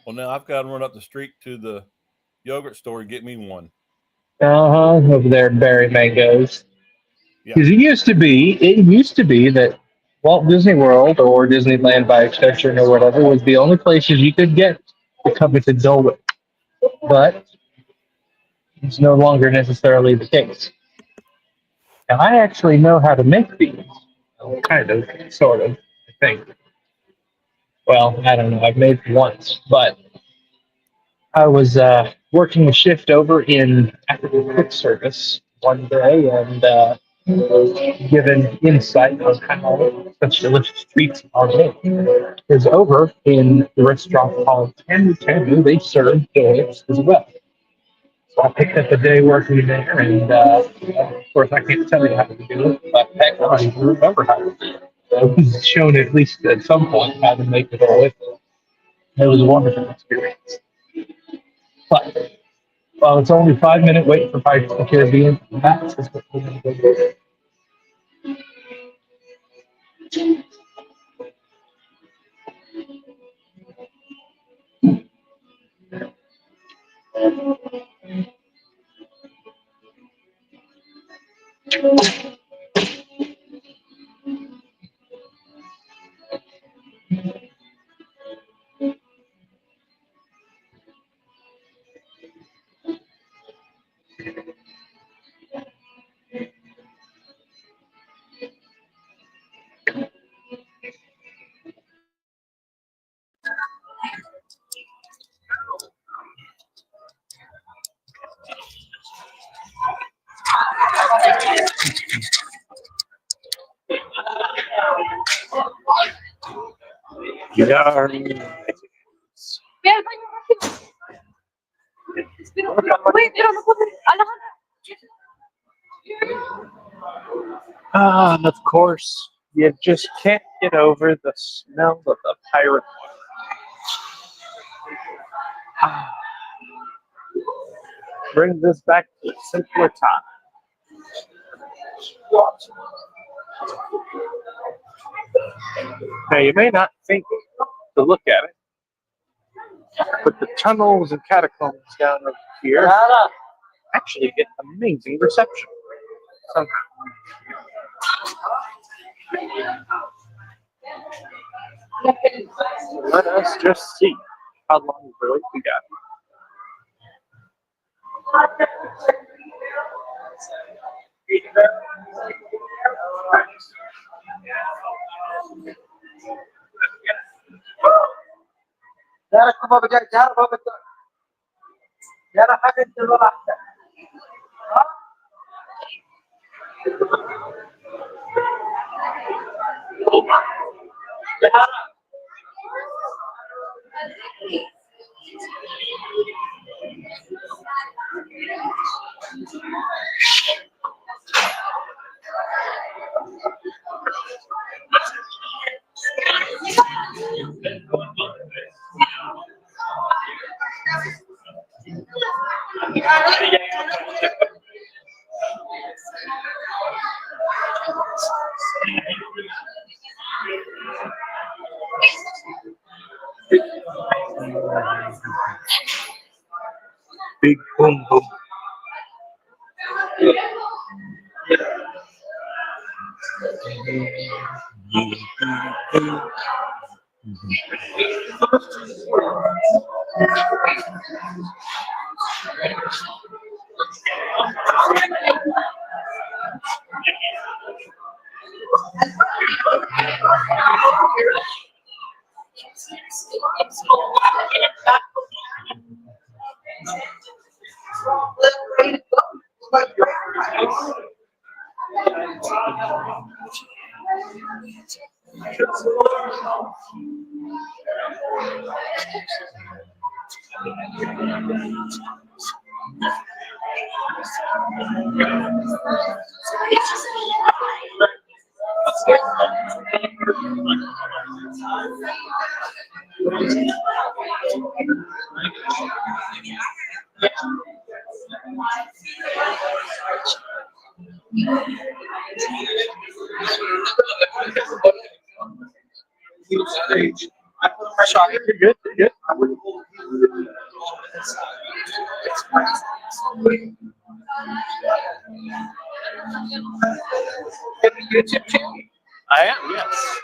Well, now I've got to run up the street to the yogurt store and get me one. Over there, berry mangoes. Yeah. Because it used to be that Walt Disney World or Disneyland by extension or whatever was the only places you could get the coveted Dole Whip. But it's no longer necessarily the case. And I actually know how to make these. Kind of, sort of, I think. Well, I don't know. I've made them once, but I was working a shift over in African quick service one day and given insight on how such delicious treats are made. Is over in the restaurant called Tanu Tanu. They serve donuts as well. So I picked up a day working there, and of course I can't tell you how to do it, but heck, I don't even remember how to do it. I was shown at least at some point how to make it all with it. It was a wonderful experience. But well, it's only 5 minute wait for Pirates of the Caribbean. That's what we're going to go And of course, you just can't get over the smell of the pirate water. Brings us back to a simpler time. Now, you may not think to look at it, but the tunnels and catacombs down over here actually get amazing reception somehow. Let us just see how long really we got. Big boom boom. I put pressure on it. You're good. You're good. YouTube channel. I am. Yes.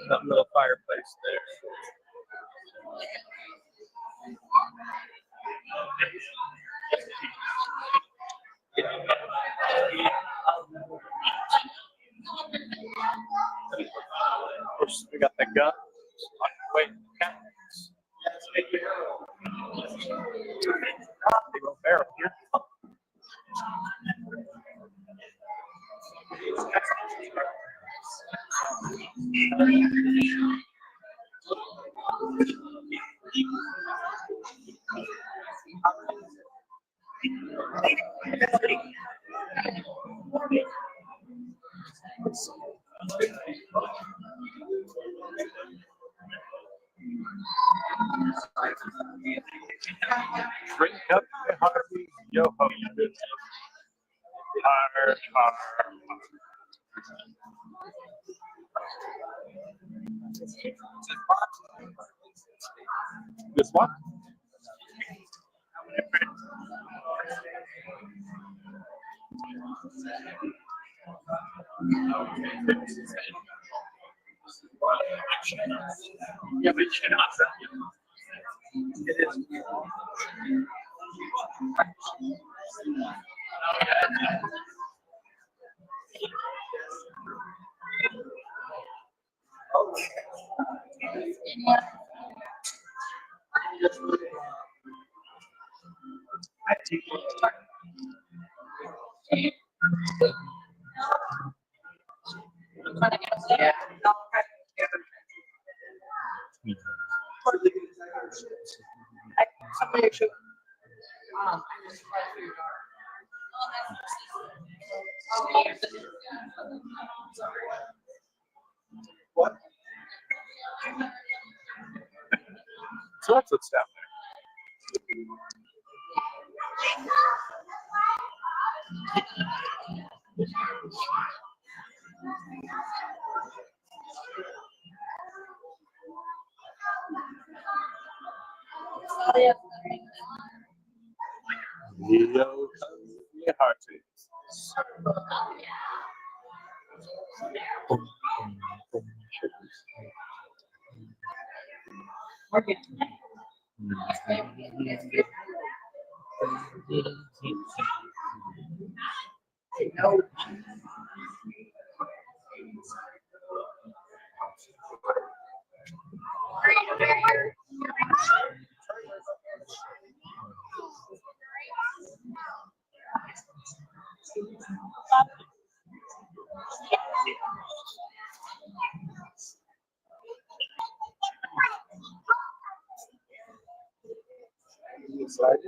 That little fireplace there. Of course, we got the gun. Wait, cats. Big old barrel here. Drink up the hearty, yo ho. Har, har. This one? Yeah, but you cannot. It is. What? So that's what's down there. Yo, your heart is. Excited?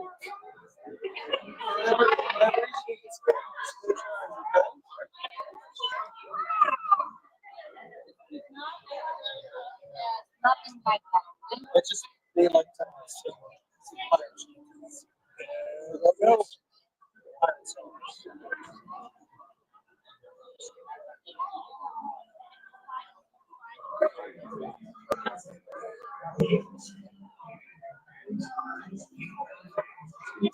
It's just they like to. Go. Yeah,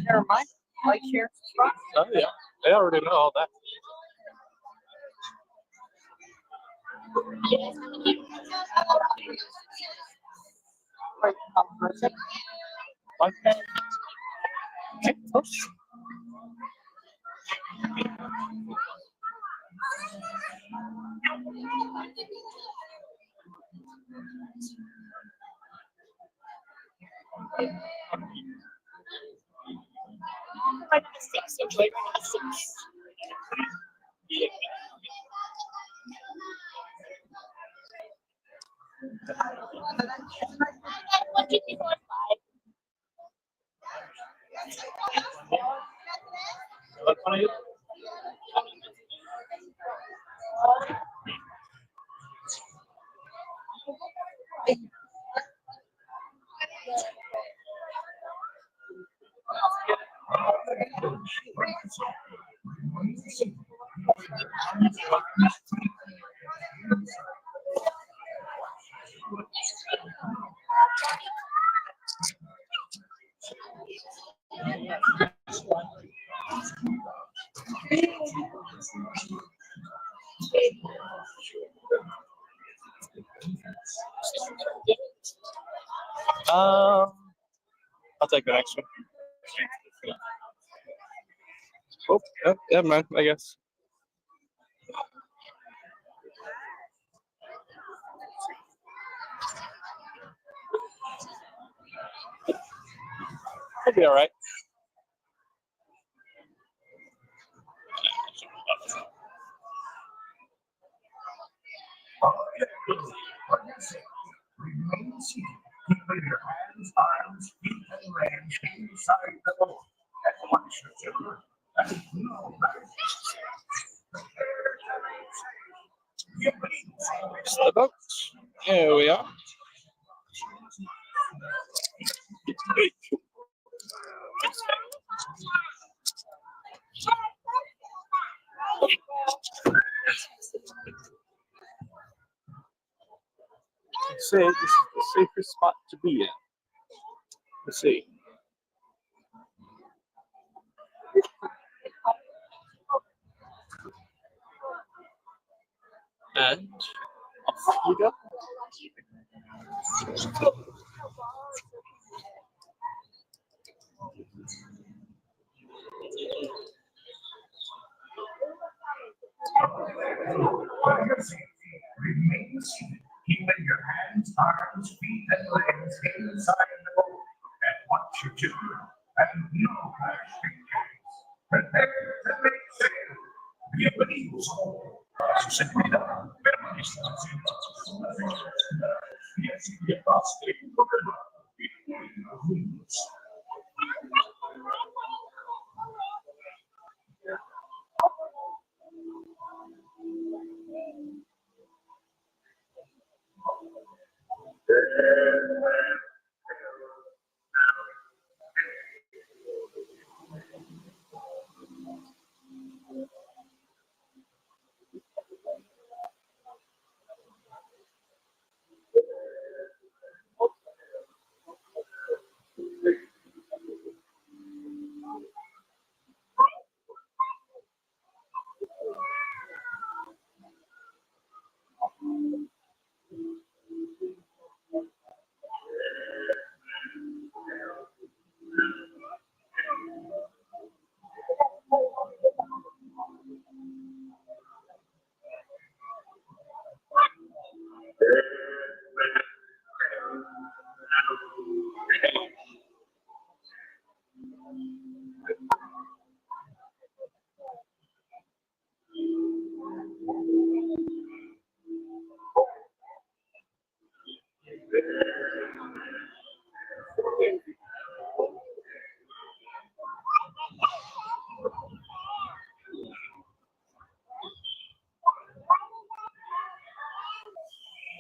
never mind. Like, share, subscribe. Oh yeah, they already know all that. Like, Like that. Okay, close. That's funny. I'll take the next one. Oh, yeah, man, I guess. It'll be all right. Remain seated. Keeping your hands, arms, feet, and legs inside the boat. And once you're secure, and no prepare to make sail. You please. The boat. There we are. Say this is the safest spot to be in. Let's see. And off you go. Remain seated. Keeping your hands, arms, feet, and legs inside the boat. And once you're secure, and no prepare to make sail. Bienvenidos. Su seguridad, permanezcan sentados. Y así llevaste el programa.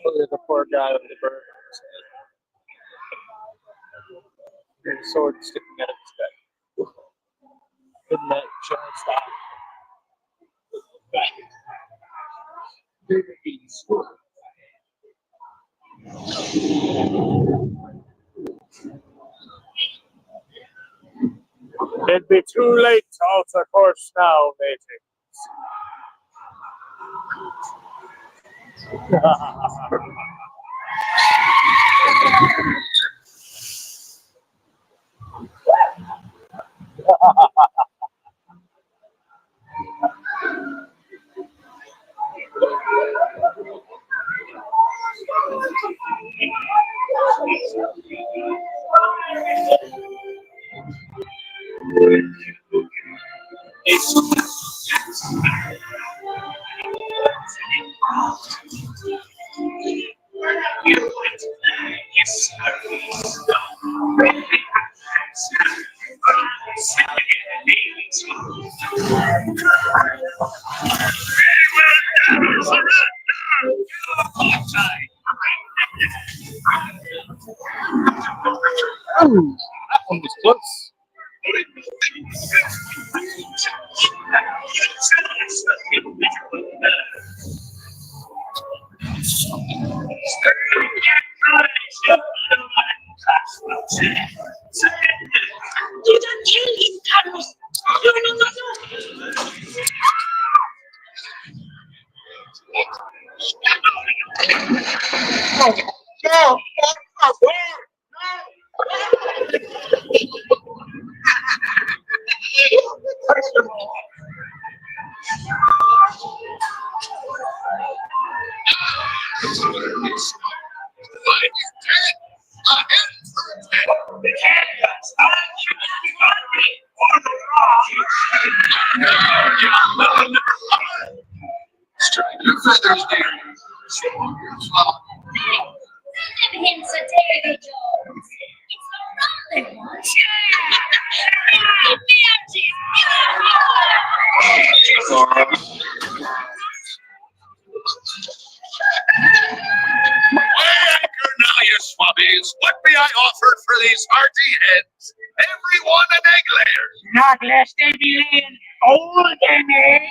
Look at the poor guy with the bird. sword sticking out of his back. Couldn't let Joe stop. It'd be too late to alter course now, matey. Ooh, that one was close. Now, you swabbies, what may I offer for these hearty heads? Everyone an egg layer. Not less than being golden egg.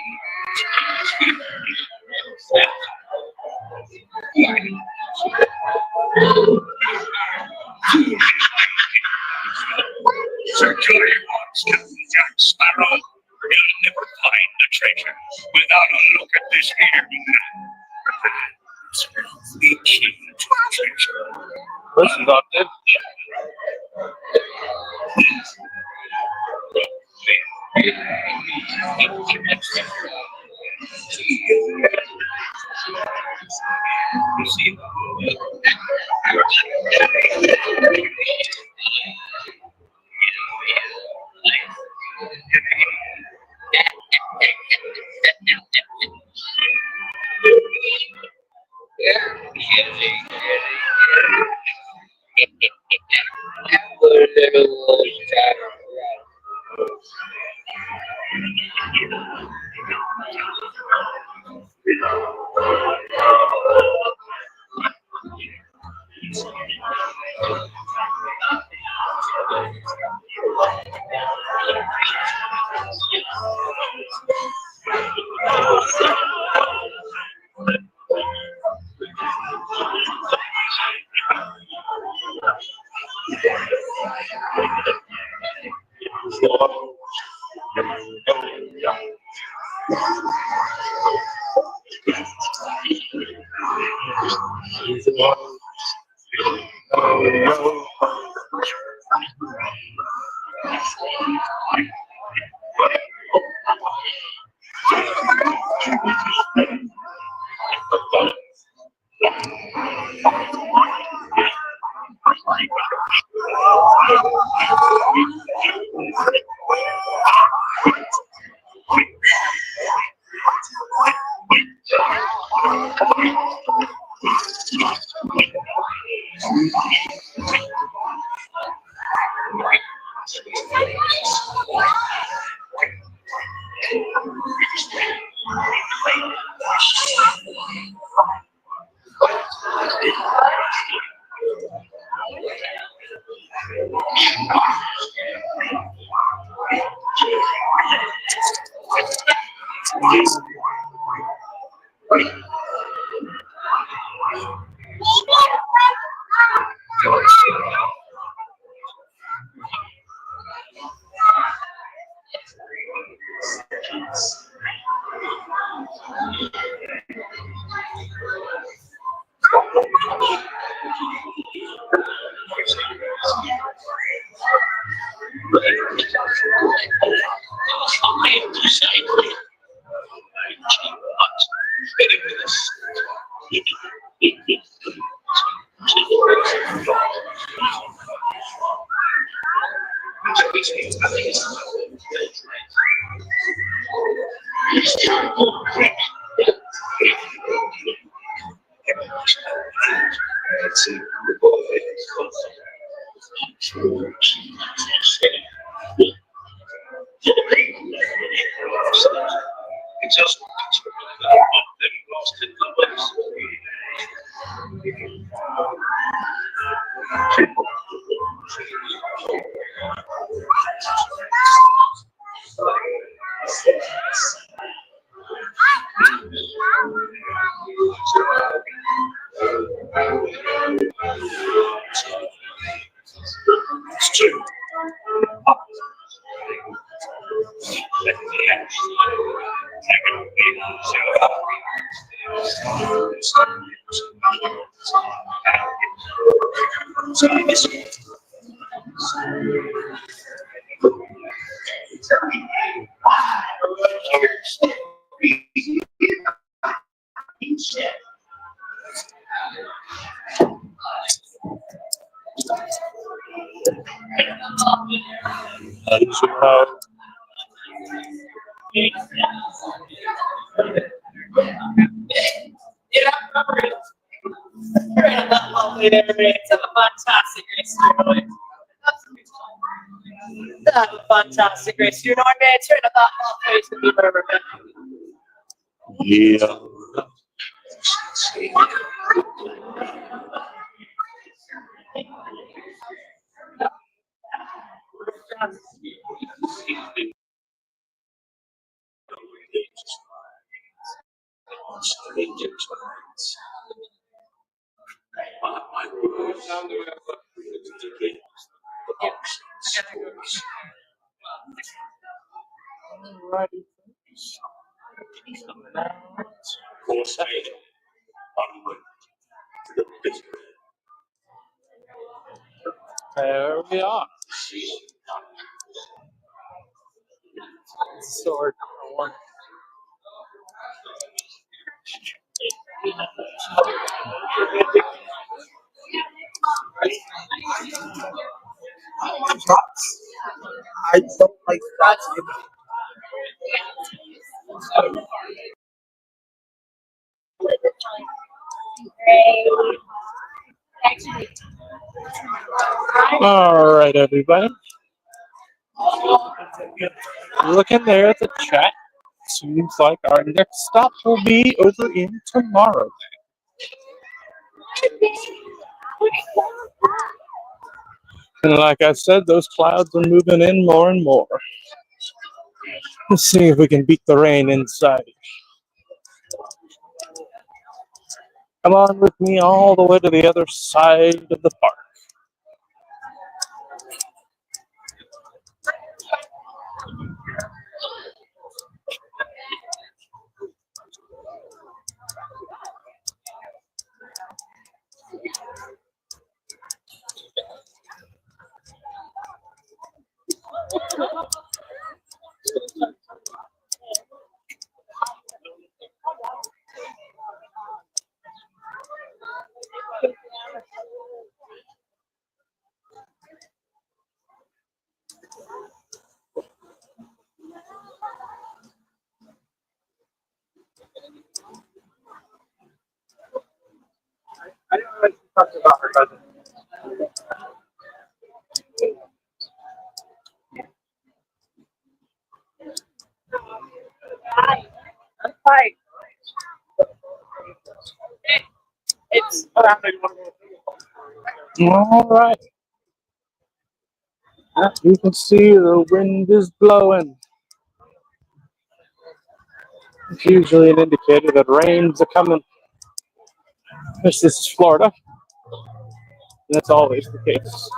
Circular once, Captain Jack Sparrow. You'll never find the treasure without a look at this here. The key to treasure. Listen, Doctor. It's a fantastic race. Have a fantastic race. You know what I mean? Turn about halfway to the river. Yeah. There we are. Sword number one. I don't like that. All right, everybody. Looking there at the chat, seems like our next stop will be over in tomorrow. And like I said, those clouds are moving in more and more. Let's see if we can beat the rain inside. Come on with me all the way to the other side of the park. I didn't realize you talked about her cousin. Hi. It's around All right. You can see the wind is blowing. It's usually an indicator that rains are coming. This is Florida. That's always the case.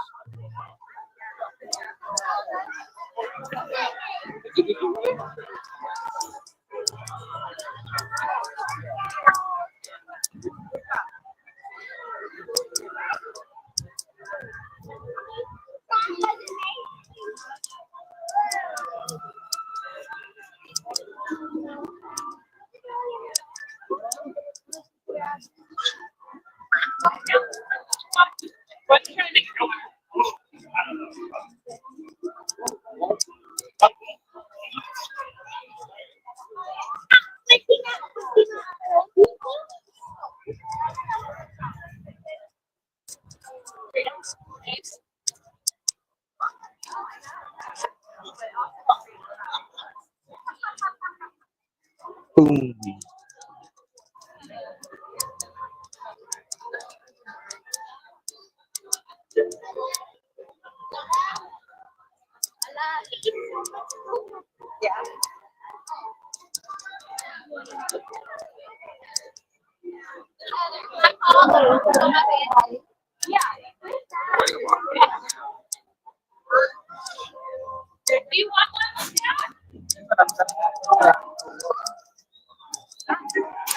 Boom.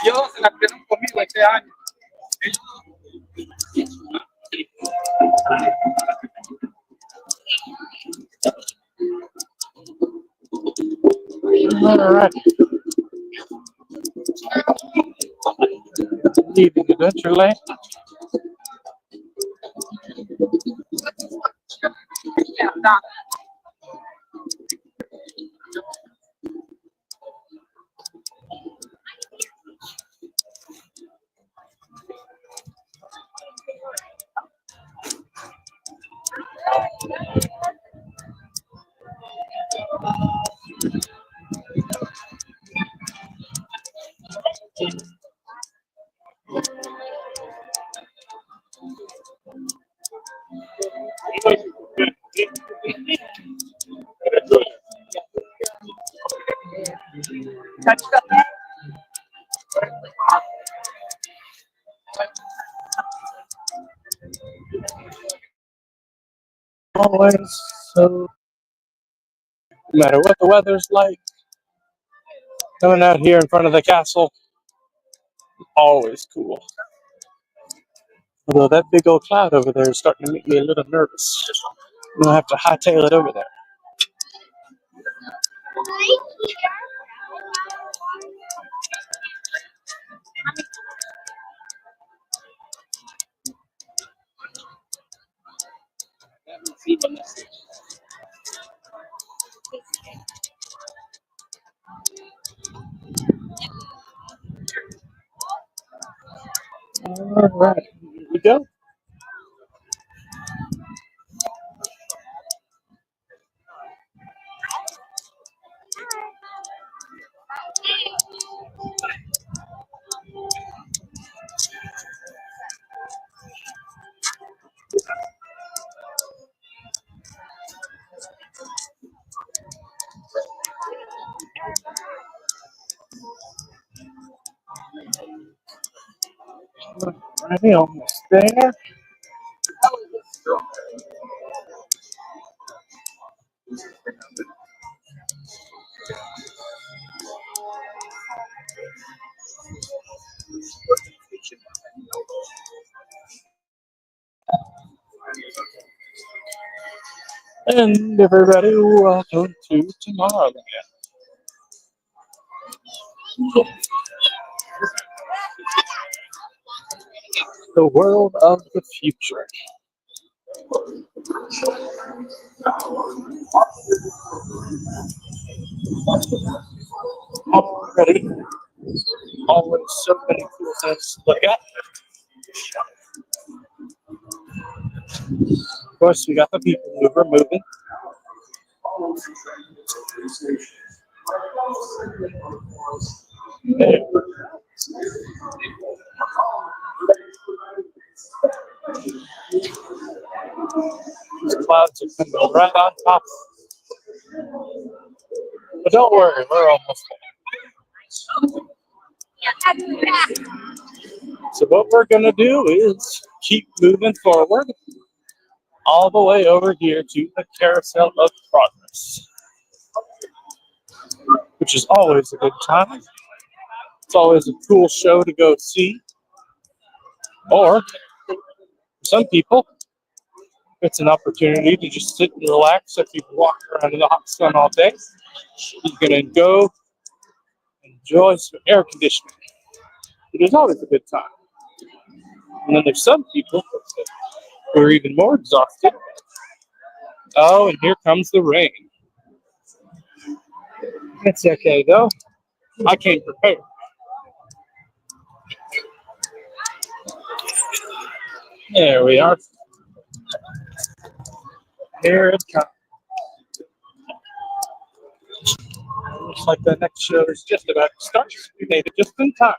Yo se la quedaron conmigo este año. All right. Leaving Adventureland. Always so, no matter what the weather's like, coming out here in front of the castle, always cool. Although that big old cloud over there is starting to make me a little nervous. I'm gonna have to hightail it over there. All right, here we go. Alrighty, almost there. And everybody, welcome to Tomorrowland, the world of the future. Already, always so many cool things to look at. Of course, we got the people mover moving. There. These clouds are coming right on top. But don't worry, we're almost there. So what we're going to do is keep moving forward all the way over here to the Carousel of Progress, which is always a good time. It's always a cool show to go see. Or, for some people, it's an opportunity to just sit and relax if you've walked around in the hot sun all day. You're going to go enjoy some air conditioning. It is always a good time. And then there's some people who are even more exhausted. Oh, and here comes the rain. It's okay, though. I came prepared. There we are. Here it comes. Looks like the next show is just about to start. We made it just in time.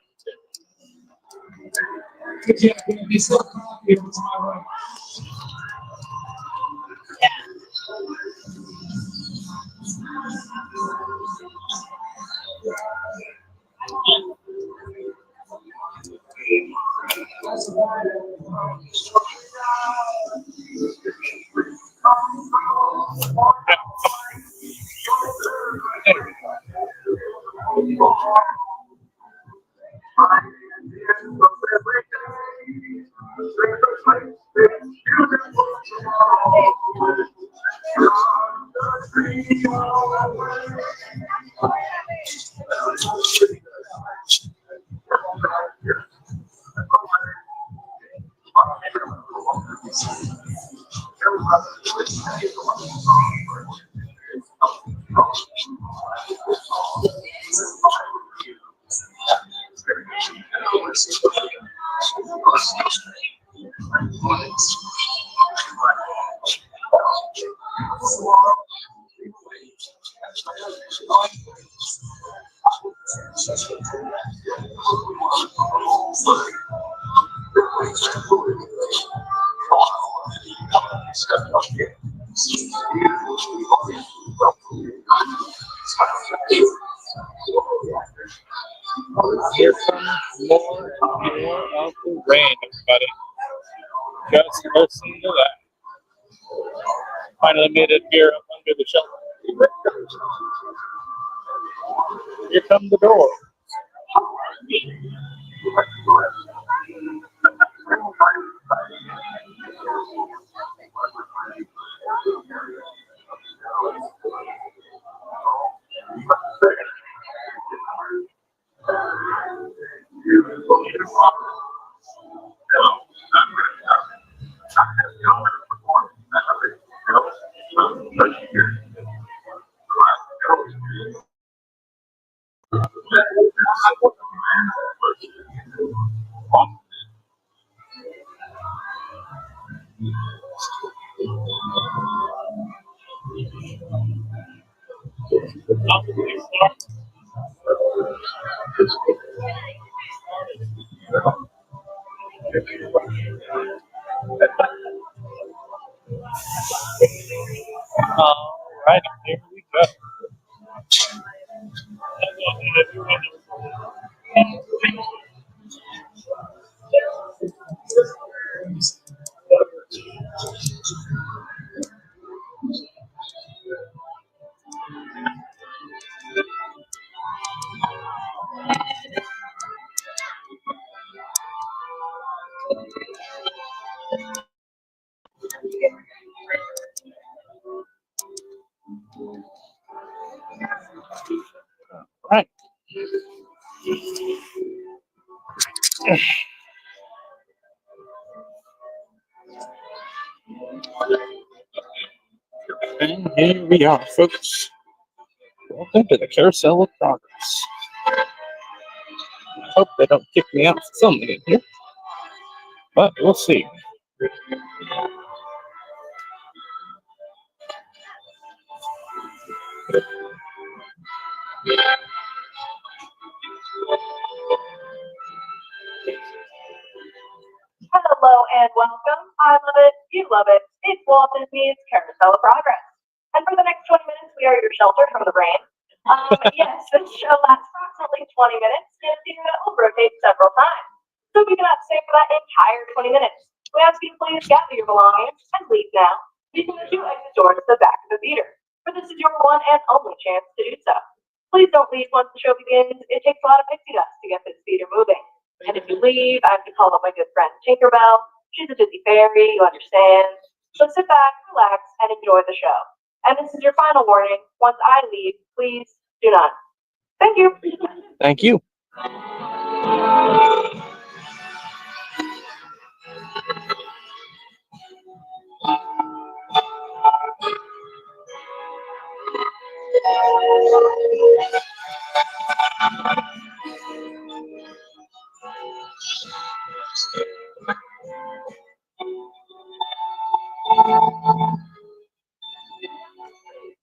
Here comes more and more of the rain, everybody. Just listen to that. Finally made it here up under the shelter. Here come the door. All right, here we go. Right. And here we are, folks. Welcome to the Carousel of Progress. I hope they don't kick me out for filming in here, but we'll see. Hello and welcome. I love it. You love it. It's Walt Disney's Carousel of Progress. And for the next 20 minutes, we are your shelter from the rain. Yes, this show lasts approximately 20 minutes, and the theater will rotate several times. So we cannot stay for that entire 20 minutes. We ask you to please gather your belongings and leave now. You can use exit doors at the back of the theater, for this is your one and only chance to do so. Please don't leave once the show begins. It takes a lot of pixie dust to get this theater moving. And if you leave, I have to call up my good friend Tinkerbell. She's a Disney fairy, you understand. So sit back, relax, and enjoy the show. And this is your final warning. Once I leave, please do not. Thank you. Thank you.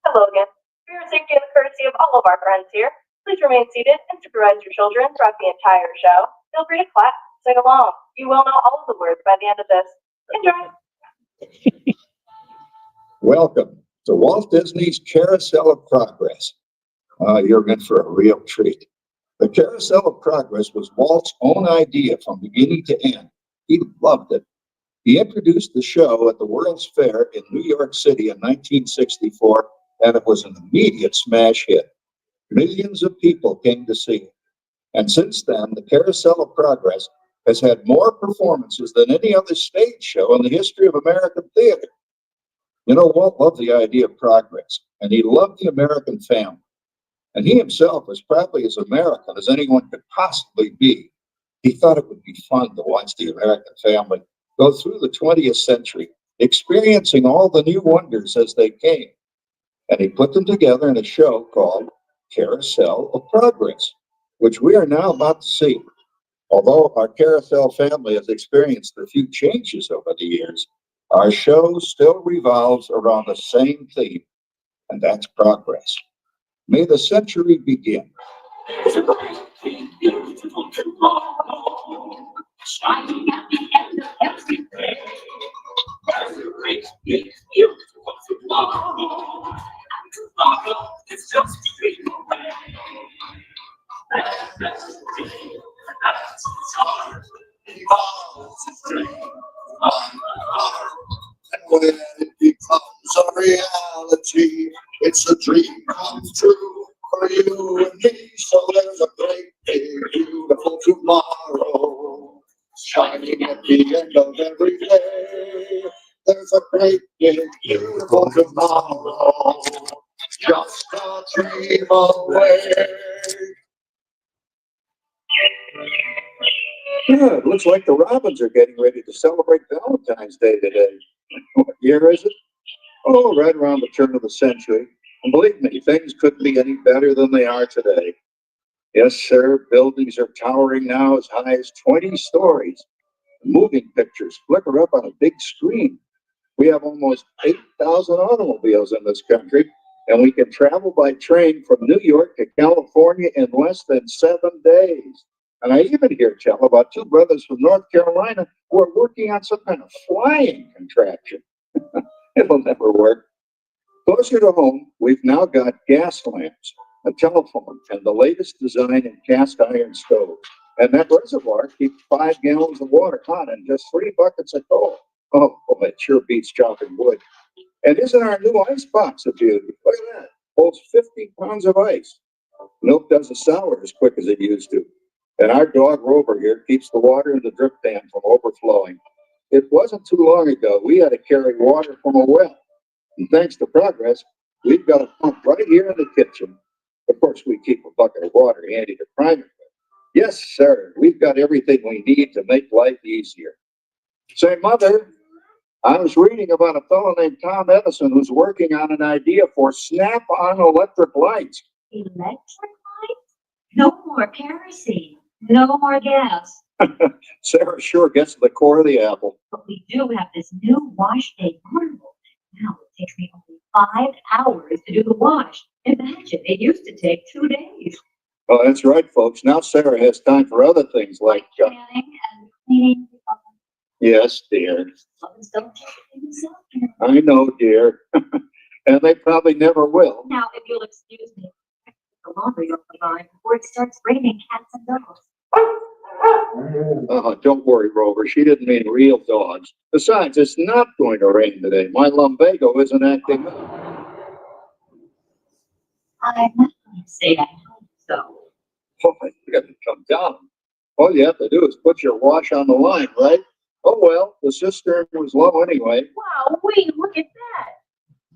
Hello again. For your safety and the courtesy of all of our friends here, please remain seated and supervise your children throughout the entire show. Feel free to clap, sing along. You will know all of the words by the end of this. Enjoy. Welcome to Walt Disney's Carousel of Progress. You're in for a real treat. The Carousel of Progress was Walt's own idea from beginning to end. He loved it. He introduced the show at the World's Fair in New York City in 1964, and it was an immediate smash hit. Millions of people came to see it. And since then, the Carousel of Progress has had more performances than any other stage show in the history of American theater. You know, Walt loved the idea of progress, and he loved the American family. And he himself was probably as American as anyone could possibly be. He thought it would be fun to watch the American family go through the 20th century, experiencing all the new wonders as they came. And he put them together in a show called Carousel of Progress, which we are now about to see. Although our Carousel family has experienced a few changes over the years, our show still revolves around the same theme, and that's progress. May the century begin. Shining at the end of every day. There's a great big beautiful tomorrow. And tomorrow is just a dream away. That's the dream. That's its heart. Evolves its dream. And when it becomes a reality, it's a dream come true for you and me. So there's a great big beautiful tomorrow. Shining at the end of every day. There's a great big beautiful tomorrow. Just a dream away. Yeah, it looks like the Robins are getting ready to celebrate Valentine's Day today. What year is it? Oh, right around the turn of the century. And believe me, things couldn't be any better than they are today. Yes, sir, buildings are towering now as high as 20 stories. Moving pictures flicker up on a big screen. We have almost 8,000 automobiles in this country, and we can travel by train from New York to California in less than 7 days. And I even hear tell about two brothers from North Carolina who are working on some kind of flying contraption. It'll never work. Closer to home, we've now got gas lamps, a telephone, and the latest design in cast iron stoves. And that reservoir keeps 5 gallons of water hot and just 3 buckets of coal. Oh, it sure beats chopping wood. And isn't our new ice box a beauty? Look at that. Holds 50 pounds of ice. Milk doesn't sour as quick as it used to. And our dog Rover here keeps the water in the drip pan from overflowing. It wasn't too long ago we had to carry water from a well. And thanks to progress, we've got a pump right here in the kitchen. Of course, we keep a bucket of water handy to prime it with. Yes, sir, we've got everything we need to make life easier. Say, Mother, I was reading about a fellow named Tom Edison who's working on an idea for snap-on electric lights. Electric lights? No more kerosene. No more gas. Sarah sure gets to the core of the apple. But we do have this new wash day marvel. Now it takes me only 5 hours to do the wash. Imagine, it used to take 2 days. Oh, that's right, folks. Now Sarah has time for other things like Canning and cleaning the oven. yes, dear. Ovens don't take things up. I know, dear. And they probably never will. Now, if you'll excuse me, the laundry over the line before it starts raining cats and dogs. Don't worry, Rover. She didn't mean real dogs. Besides, it's not going to rain today. My lumbago isn't acting up. I'm not going to say I hope so. Oh, you got to come down. All you have to do is put your wash on the line, right? Oh, well, the cistern was low anyway. Wow, wait, look at that.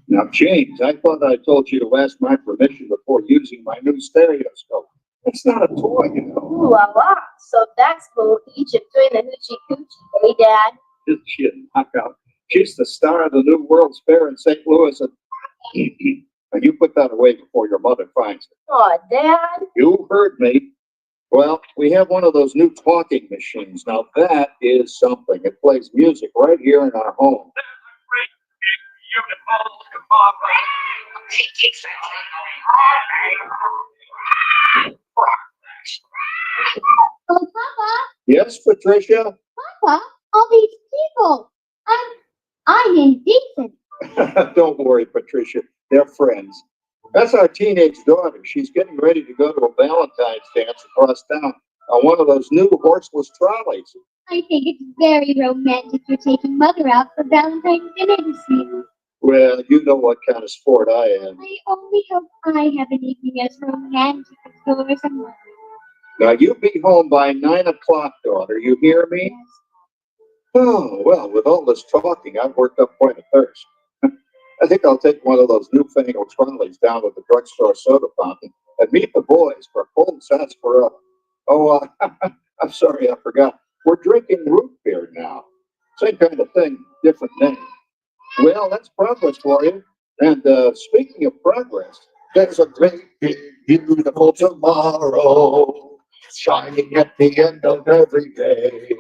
Now, James, I thought I told you to ask my permission before using my new stereoscope. It's not a toy, you know. Ooh la la. So that's little Egypt doing the hoochie coochie, hey Dad? Just shit, knock out. She's the star of the new World's Fair in St. Louis. And you put that away before your mother finds it. Oh, Dad. You heard me. Well, we have one of those new talking machines. Now, that is something. It plays music right here in our home. Oh, Papa, Yes, Patricia? Papa, all these people. I'm indecent. Don't worry, Patricia. They're friends. That's our teenage daughter. She's getting ready to go to a Valentine's dance across town on one of those new horseless trolleys. I think it's very romantic you're taking Mother out for Valentine's dinner this evening. Well, you know what kind of sport I am. I only hope I have an evening as romantic as yours and mine. Now, you be home by 9 o'clock, daughter. You hear me? Oh, well, with all this talking, I've worked up quite a thirst. I think I'll take one of those newfangled trolleys down to the drugstore soda fountain and meet the boys for cold sarsaparilla. Oh, I'm sorry, I forgot. We're drinking root beer now. Same kind of thing, different name. Well, that's progress for you. And speaking of progress, there's a great, big, beautiful tomorrow shining at the end of every day.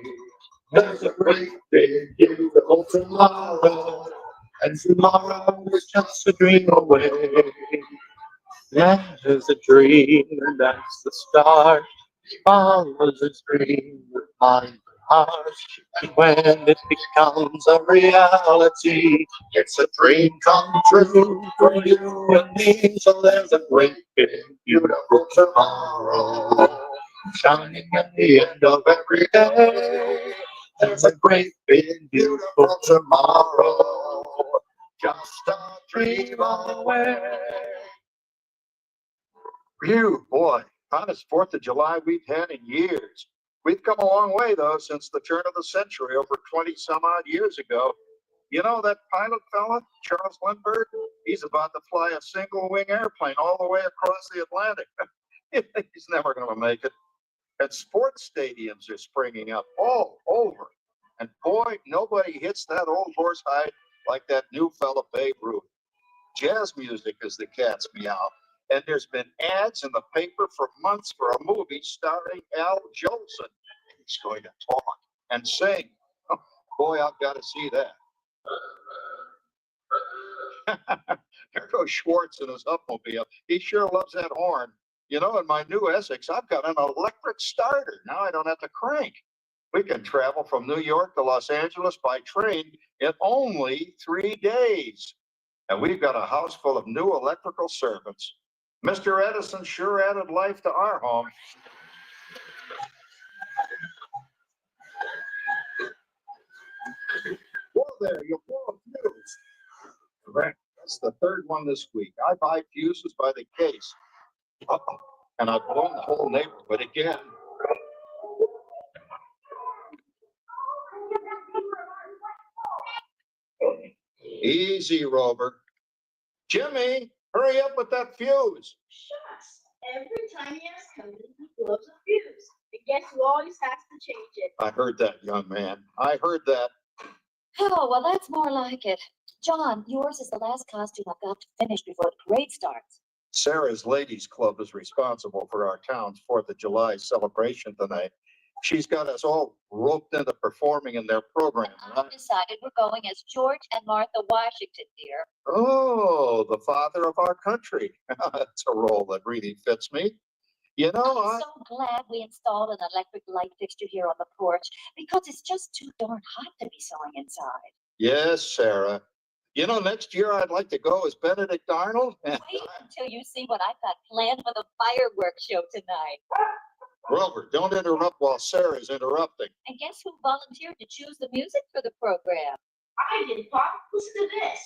There's a great, big, beautiful tomorrow, and tomorrow is just a dream away. That is a dream, and that's the start. Follows a dream with mind and heart. And when it becomes a reality, It's a dream come true for you and me. So there's a great, big, beautiful tomorrow shining at the end of every day. There's a great, big, beautiful tomorrow, just a dream away. Phew, boy, hottest 4th of July we've had in years. We've come a long way, though, since the turn of the century, over 20 some odd years ago. You know that pilot fella, Charles Lindbergh? He's about to fly a single-wing airplane all the way across the Atlantic. He's never going to make it. And sports stadiums are springing up all over. And boy, nobody hits that old horse hide like that new fella Babe Ruth. Jazz music is the cat's meow. And there's been ads in the paper for months for a movie starring Al Jolson. He's going to talk and sing. Oh, boy, I've got to see that. There goes Schwartz in his Upmobile. He sure loves that horn. You know, in my new Essex, I've got an electric starter. Now I don't have to crank. We can travel from New York to Los Angeles by train in only 3 days. And we've got a house full of new electrical servants. Mr. Edison sure added life to our home. Whoa there, you blow a fuse. Correct. That's the 3rd one this week. I buy fuses by the case. Uh-oh. And I've blown the whole neighborhood again. Easy, Rover. Jimmy, hurry up with that fuse. Shucks. Every time he has company, he blows a fuse. And guess who always has to change it? I heard that, young man. I heard that. Oh, well, that's more like it. John, yours is the last costume I've got to finish before the parade starts. Sarah's Ladies Club is responsible for our town's 4th of July celebration tonight. She's got us all roped into performing in their program. I've decided we're going as George and Martha Washington, dear. Oh, the father of our country. That's a role that really fits me. You know, I'm so glad we installed an electric light fixture here on the porch because it's just too darn hot to be sewing inside. Yes, Sarah. You know, next year I'd like to go as Benedict Arnold. Wait until you see what I've got planned for the fireworks show tonight. Rover, don't interrupt while Sarah's interrupting. And guess who volunteered to choose the music for the program? I did, Pop. Listen to this.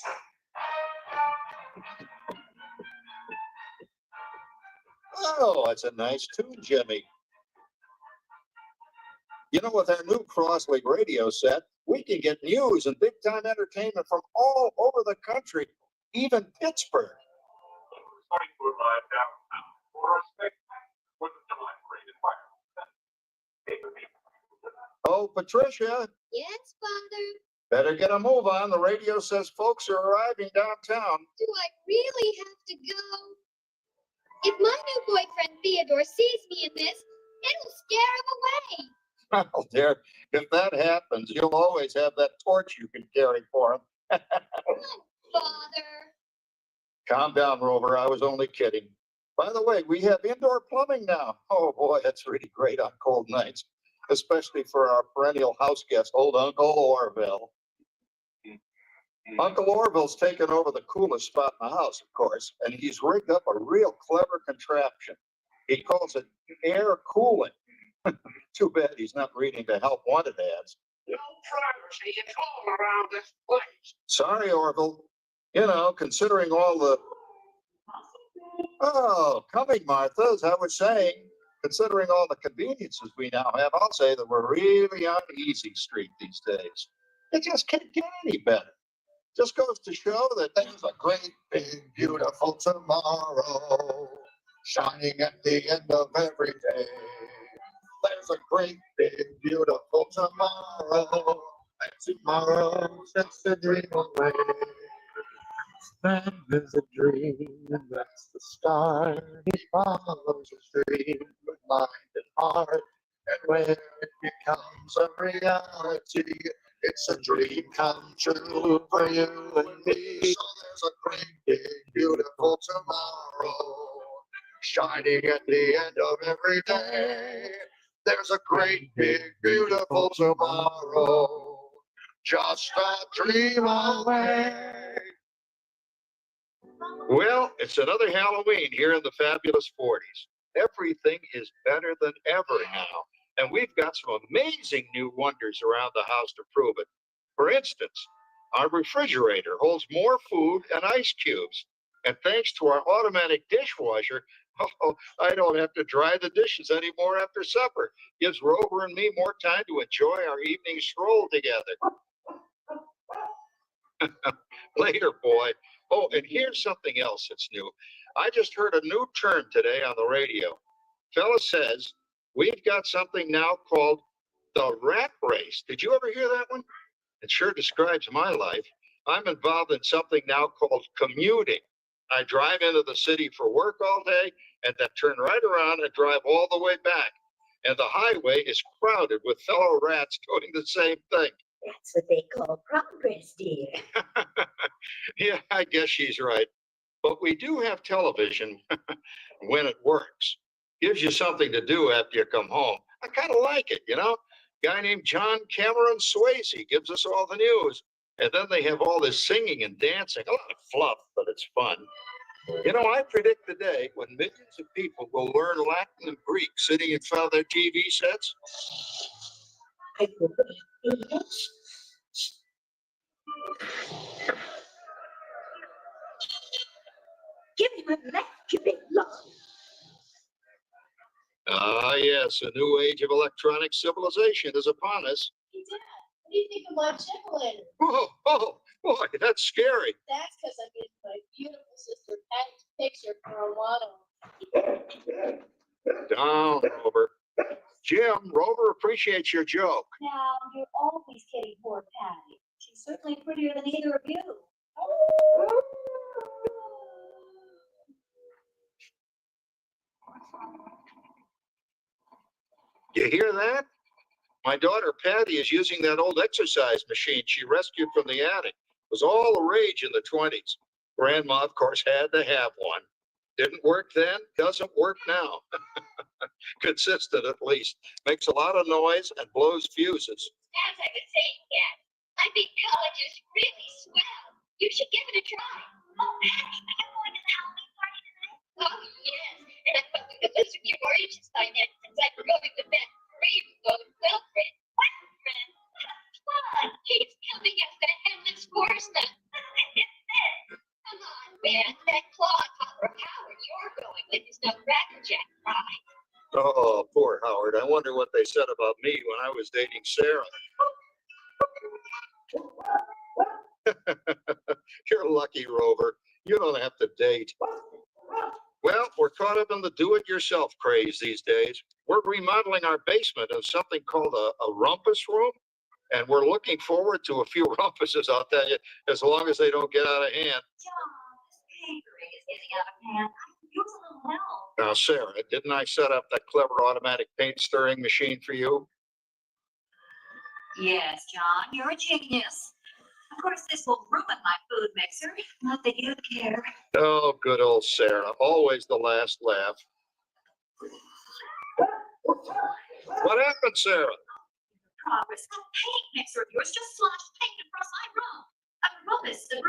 Oh, that's a nice tune, Jimmy. You know, with our new Crossley radio set, we can get news and big-time entertainment from all over the country, even Pittsburgh. Starting to arrive downtown for a spectacular with the celebrated fire. Oh, Patricia, Yes, Father. better get a move on. The radio says folks are arriving downtown. Do I really have to go? If my new boyfriend Theodore sees me in this, it'll scare him away. Oh, dear, if that happens, you'll always have that torch you can carry for him. Father. Calm down, Rover. I was only kidding. By the way, we have indoor plumbing now. Oh, boy, that's really great on cold nights, especially for our perennial house guest, old Uncle Orville. Uncle Orville's taken over the coolest spot in the house, of course, and he's rigged up a real clever contraption. He calls it air cooling. Too bad he's not reading the help wanted ads. No privacy at all around this place. Sorry, Orville. You know, considering all the... Oh, coming, Martha, as I was saying, considering all the conveniences we now have, I'll say that we're really on easy street these days. It just can't get any better. Just goes to show that there's a great, big, beautiful tomorrow shining at the end of every day. There's a great, big, beautiful tomorrow, and tomorrow sets the dream away. Man is a dream, and that's the start. He follows his dream with mind and heart, and when it becomes a reality, it's a dream come true for you and me. So there's a great, big, beautiful tomorrow shining at the end of every day. There's a great, big, beautiful tomorrow, just a dream away. Well, it's another Halloween here in the fabulous 40s. Everything is better than ever now, and we've got some amazing new wonders around the house to prove it. For instance, our refrigerator holds more food and ice cubes, and thanks to our automatic dishwasher, oh, I don't have to dry the dishes anymore after supper. Gives Rover and me more time to enjoy our evening stroll together. Later, boy. Oh, and here's something else that's new. I just heard a new term today on the radio. Fella says we've got something now called the rat race. Did you ever hear that one? It sure describes my life. I'm involved in something now called commuting. I drive into the city for work all day and then turn right around and drive all the way back. And the highway is crowded with fellow rats doing the same thing. That's what they call progress, dear. Yeah, I guess she's right. But we do have television when it works. Gives you something to do after you come home. I kind of like it, you know? Guy named John Cameron Swayze gives us all the news. And then they have all this singing and dancing. A lot of fluff, but it's fun. You know, I predict the day when millions of people will learn Latin and Greek sitting in front of their TV sets. I believe it. Give me my left, you big love. Ah, yes, a new age of electronic civilization is upon us. Hey, Dad, what do you think of my simulator? Oh, boy, that's scary. That's because I'm getting my beautiful sister Patty's picture for a while. Down, Rover. Jim, Rover appreciates your joke. Now, you're always kidding poor Patty. She's certainly prettier than either of you. You hear that? My daughter Patty is using that old exercise machine she rescued from the attic. It was all the rage in the 20s. Grandma, of course, had to have one. Didn't work then, doesn't work now. Consistent, at least. Makes a lot of noise and blows fuses. As I was saying, Dad, I think college is really swell. You should give it a try. Oh, Patty, are you going to the Halloween party tonight? Oh, yes. And I'm hoping to lose a few more inches by then, since I'm going to bed free with Wilfred. What, friend? Come on, he's coming up that endless force now. Come on, man. That claw topper Howard you're going with is no crackerjack ride. Oh, poor Howard. I wonder what they said about me when I was dating Sarah. You're lucky, Rover. You don't have to date. Well, we're caught up in the do-it-yourself craze these days. We're remodeling our basement in something called a rumpus room, and we're looking forward to a few rumpuses, I'll tell you, as long as they don't get out of hand. John, this catering is getting out of hand. I could use a little help. Now, Sarah, didn't I set up that clever automatic paint stirring machine for you? Yes, John, you're a genius. Of course, this will ruin my food mixer. Not that you care. Oh, good old Sarah. Always the last laugh. What happened, Sarah? Progress. That paint mixer of yours just sloshed paint across my room. Rumpus the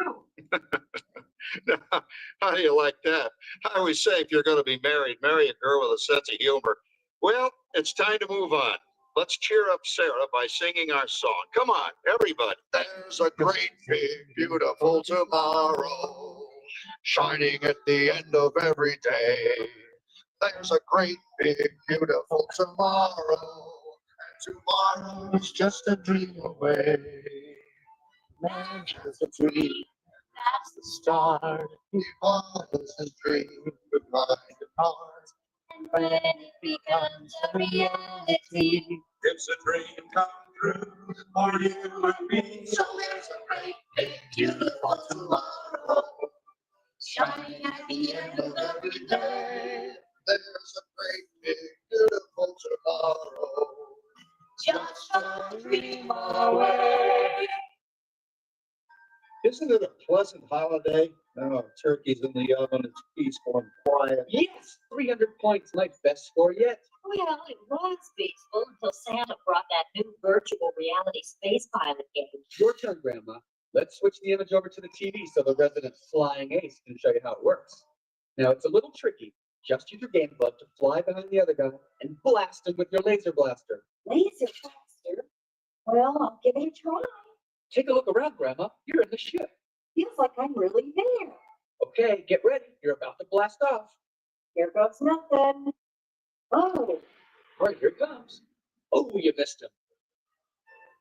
room. How do you like that? I always say if you're going to be married, marry a girl with a sense of humor. Well, it's time to move on. Let's cheer up Sarah by singing our song. Come on, everybody. There's a great big beautiful tomorrow shining at the end of every day. There's a great big beautiful tomorrow, and tomorrow's just a dream away. Man has a dream. That's the start. He follows his dream goodbye to heart. And when it becomes a reality, It's a dream come true for you and me. So there's a great big beautiful tomorrow shining at the end of every day, There's a great big beautiful tomorrow. just a dream away. Isn't it a pleasant holiday? Oh, turkey's in the oven, it's peaceful and quiet. Yes, 300 points, my best score yet. Well, it was peaceful until Santa brought that new virtual reality space pilot game. Your turn, Grandma. Let's switch the image over to the TV so the resident flying ace can show you how it works. Now, it's a little tricky. Just use your game glove to fly behind the other guy and blast him with your laser blaster. Laser blaster? Well, I'll give it a try. Take a look around, Grandma. You're in the ship. Feels like I'm really there. Okay, get ready. You're about to blast off. Here goes nothing. Oh, All right, here it comes. Oh, you missed him.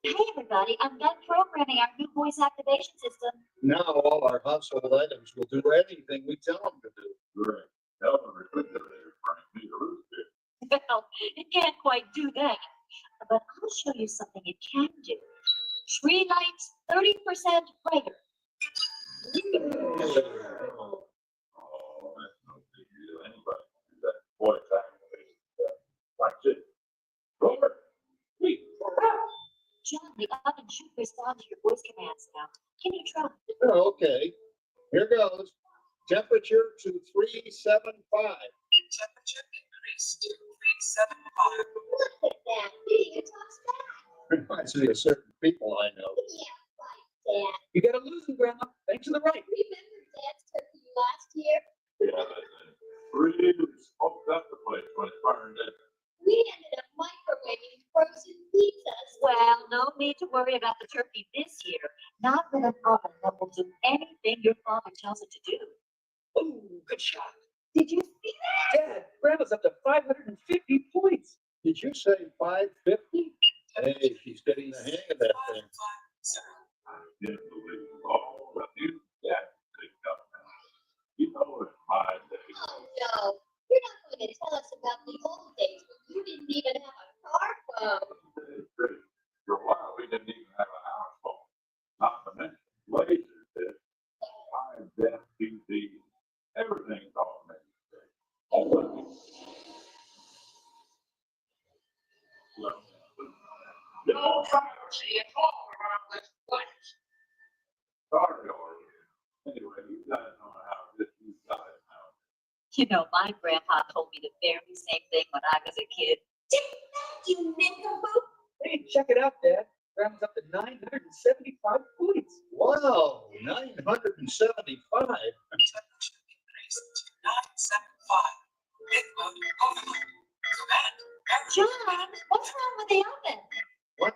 hey everybody, I'm done programming our new voice activation system. Now all our household items will do anything we tell them to do. Great. Help a refrigerator, frankly, or lose it. Well, it can't quite do that. But I'll show you something it can do. Tree lights 30% brighter. Oh, that's no big deal. Anybody can do that. Boy, activation. Like it. Rover. Sweet. John, the oven should respond to your voice commands now. Can you try? Oh, okay, here goes. Temperature to 375. Temperature increased to 375. Dad, you talks back. Reminds me of certain people I know. Yeah, right, Dad. You got a losing, Grandma. Thanks to the right. Remember Dad's turkey last year? Yeah, really smoked up the place when it burned in. We ended up microwaving frozen pizzas. Well, no need to worry about the turkey this year. Not with an oven that will do anything your father tells it to do. Oh, good shot. Did you see that? Dad, Grandma's up to 550 points. Did you say 550? Hey, she's getting the hang of that thing. I can't believe all the new that they got now. You know, it's my day. Oh no, you're not going to tell us about the old days when you didn't even have a car phone. It's great. For a while, we didn't even have a house phone. Not to mention lasers, this high-def TV, everything's automated. No privacy at all around this place. Sorry, Orly. Anyway, you guys know how this you guys now. You know, my grandpa told me the very same thing when I was a kid. You nincompoop. Hey, check it out, Dad. Rounds up to 975 points. Wow, 975. John, what's wrong with the oven? What?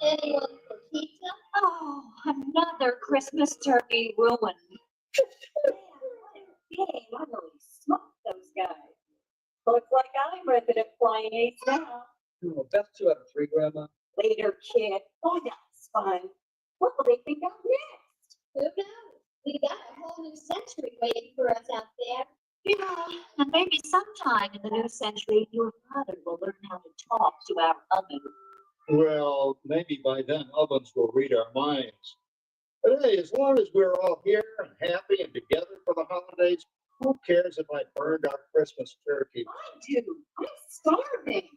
Anyone for pizza? Oh, another Christmas turkey ruined. Hey, I really smoked those guys. Looks like I'm resident flying ace now. Oh, best 2 out of 3, Grandma. Later, kid. Oh, that's fun. What will they think of next? Who knows? We got a whole new century waiting for us out there. Yeah, and maybe sometime in the new century, your father will learn how to talk to our oven. Well, maybe by then ovens will read our minds. But hey, as long as we're all here and happy and together for the holidays, who cares if I burned our Christmas turkey? I do. I'm starving.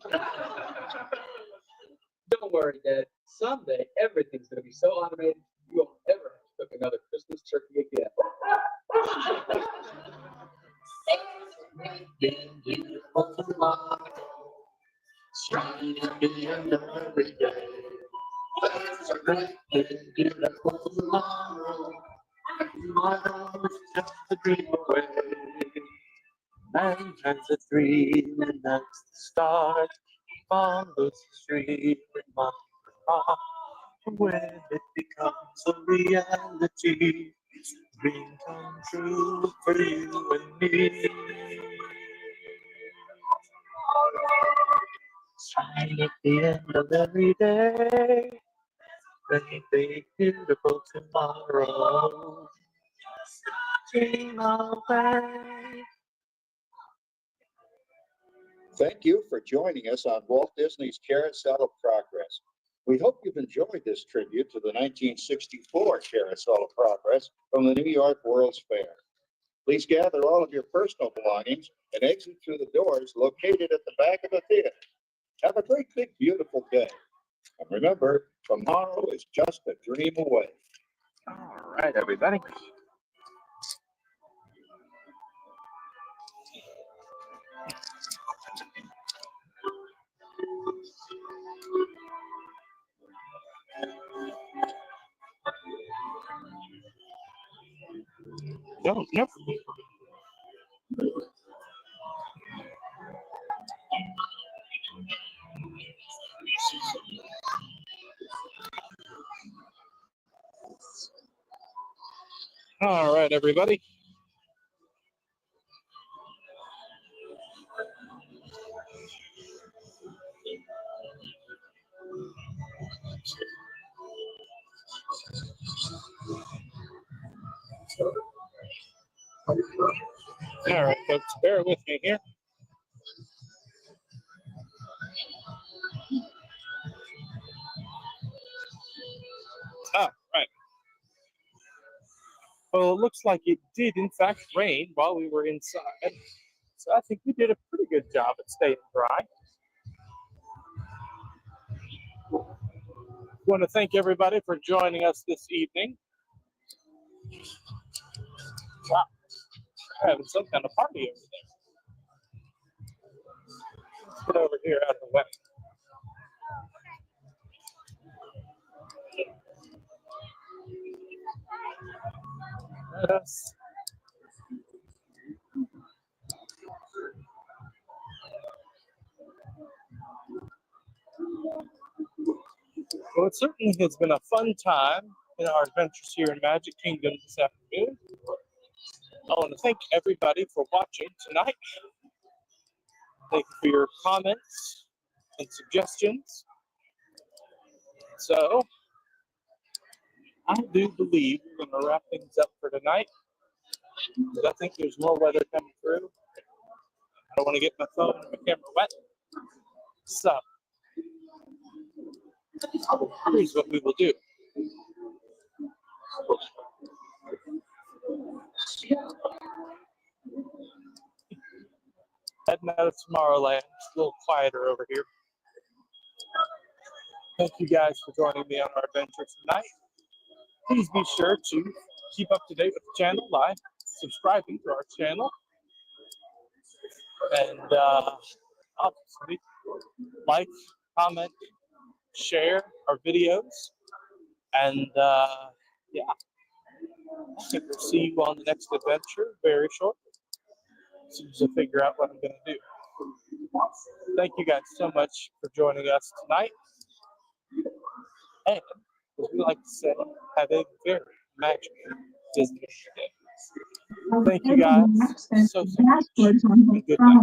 Don't worry, Dad. Someday everything's going to be so automated you won't ever have to cook another Christmas turkey again. Beautiful tomorrow, shining at the end of every day. There's a great big beautiful tomorrow. Tomorrow is just a dream away. And as the dream and that's the start, follows the stream in my heart. When it becomes a reality, dream come true for you and me. Shine at the end of every day, make a big beautiful tomorrow. Dream away. Thank you for joining us on Walt Disney's Carousel of Progress. We hope you've enjoyed this tribute to the 1964 Carousel of Progress from the New York World's Fair. Please gather all of your personal belongings and exit through the doors located at the back of the theater. Have a great, big, beautiful day. And remember, tomorrow is just a dream away. All right, everybody. No, no. All right, everybody. All right, folks, bear with me here. Ah, right. Well, it looks like it did, in fact, rain while we were inside. So I think we did a pretty good job at staying dry. I want to thank everybody for joining us this evening. Wow, we're having some kind of party over there. Let's get over here out of the way. Yes. Well, it certainly has been a fun time in our adventures here in Magic Kingdom this afternoon. I want to thank everybody for watching tonight. Thank you for your comments and suggestions. So, I do believe we're going to wrap things up for tonight, because I think there's more weather coming through. I don't want to get my phone and my camera wet. So, here's what we will do. Heading out of Tomorrowland. It's a little quieter over here. Thank you guys for joining me on our adventure tonight. Please be sure to keep up to date with the channel by subscribing to our channel. And obviously, like, comment, share our videos. And yeah, I think we'll see you on the next adventure very shortly. As soon as I figure out what I'm going to do. Thank you guys so much for joining us tonight. And as we like to say, have a very magical Disney day. Thank you guys so much. And good night.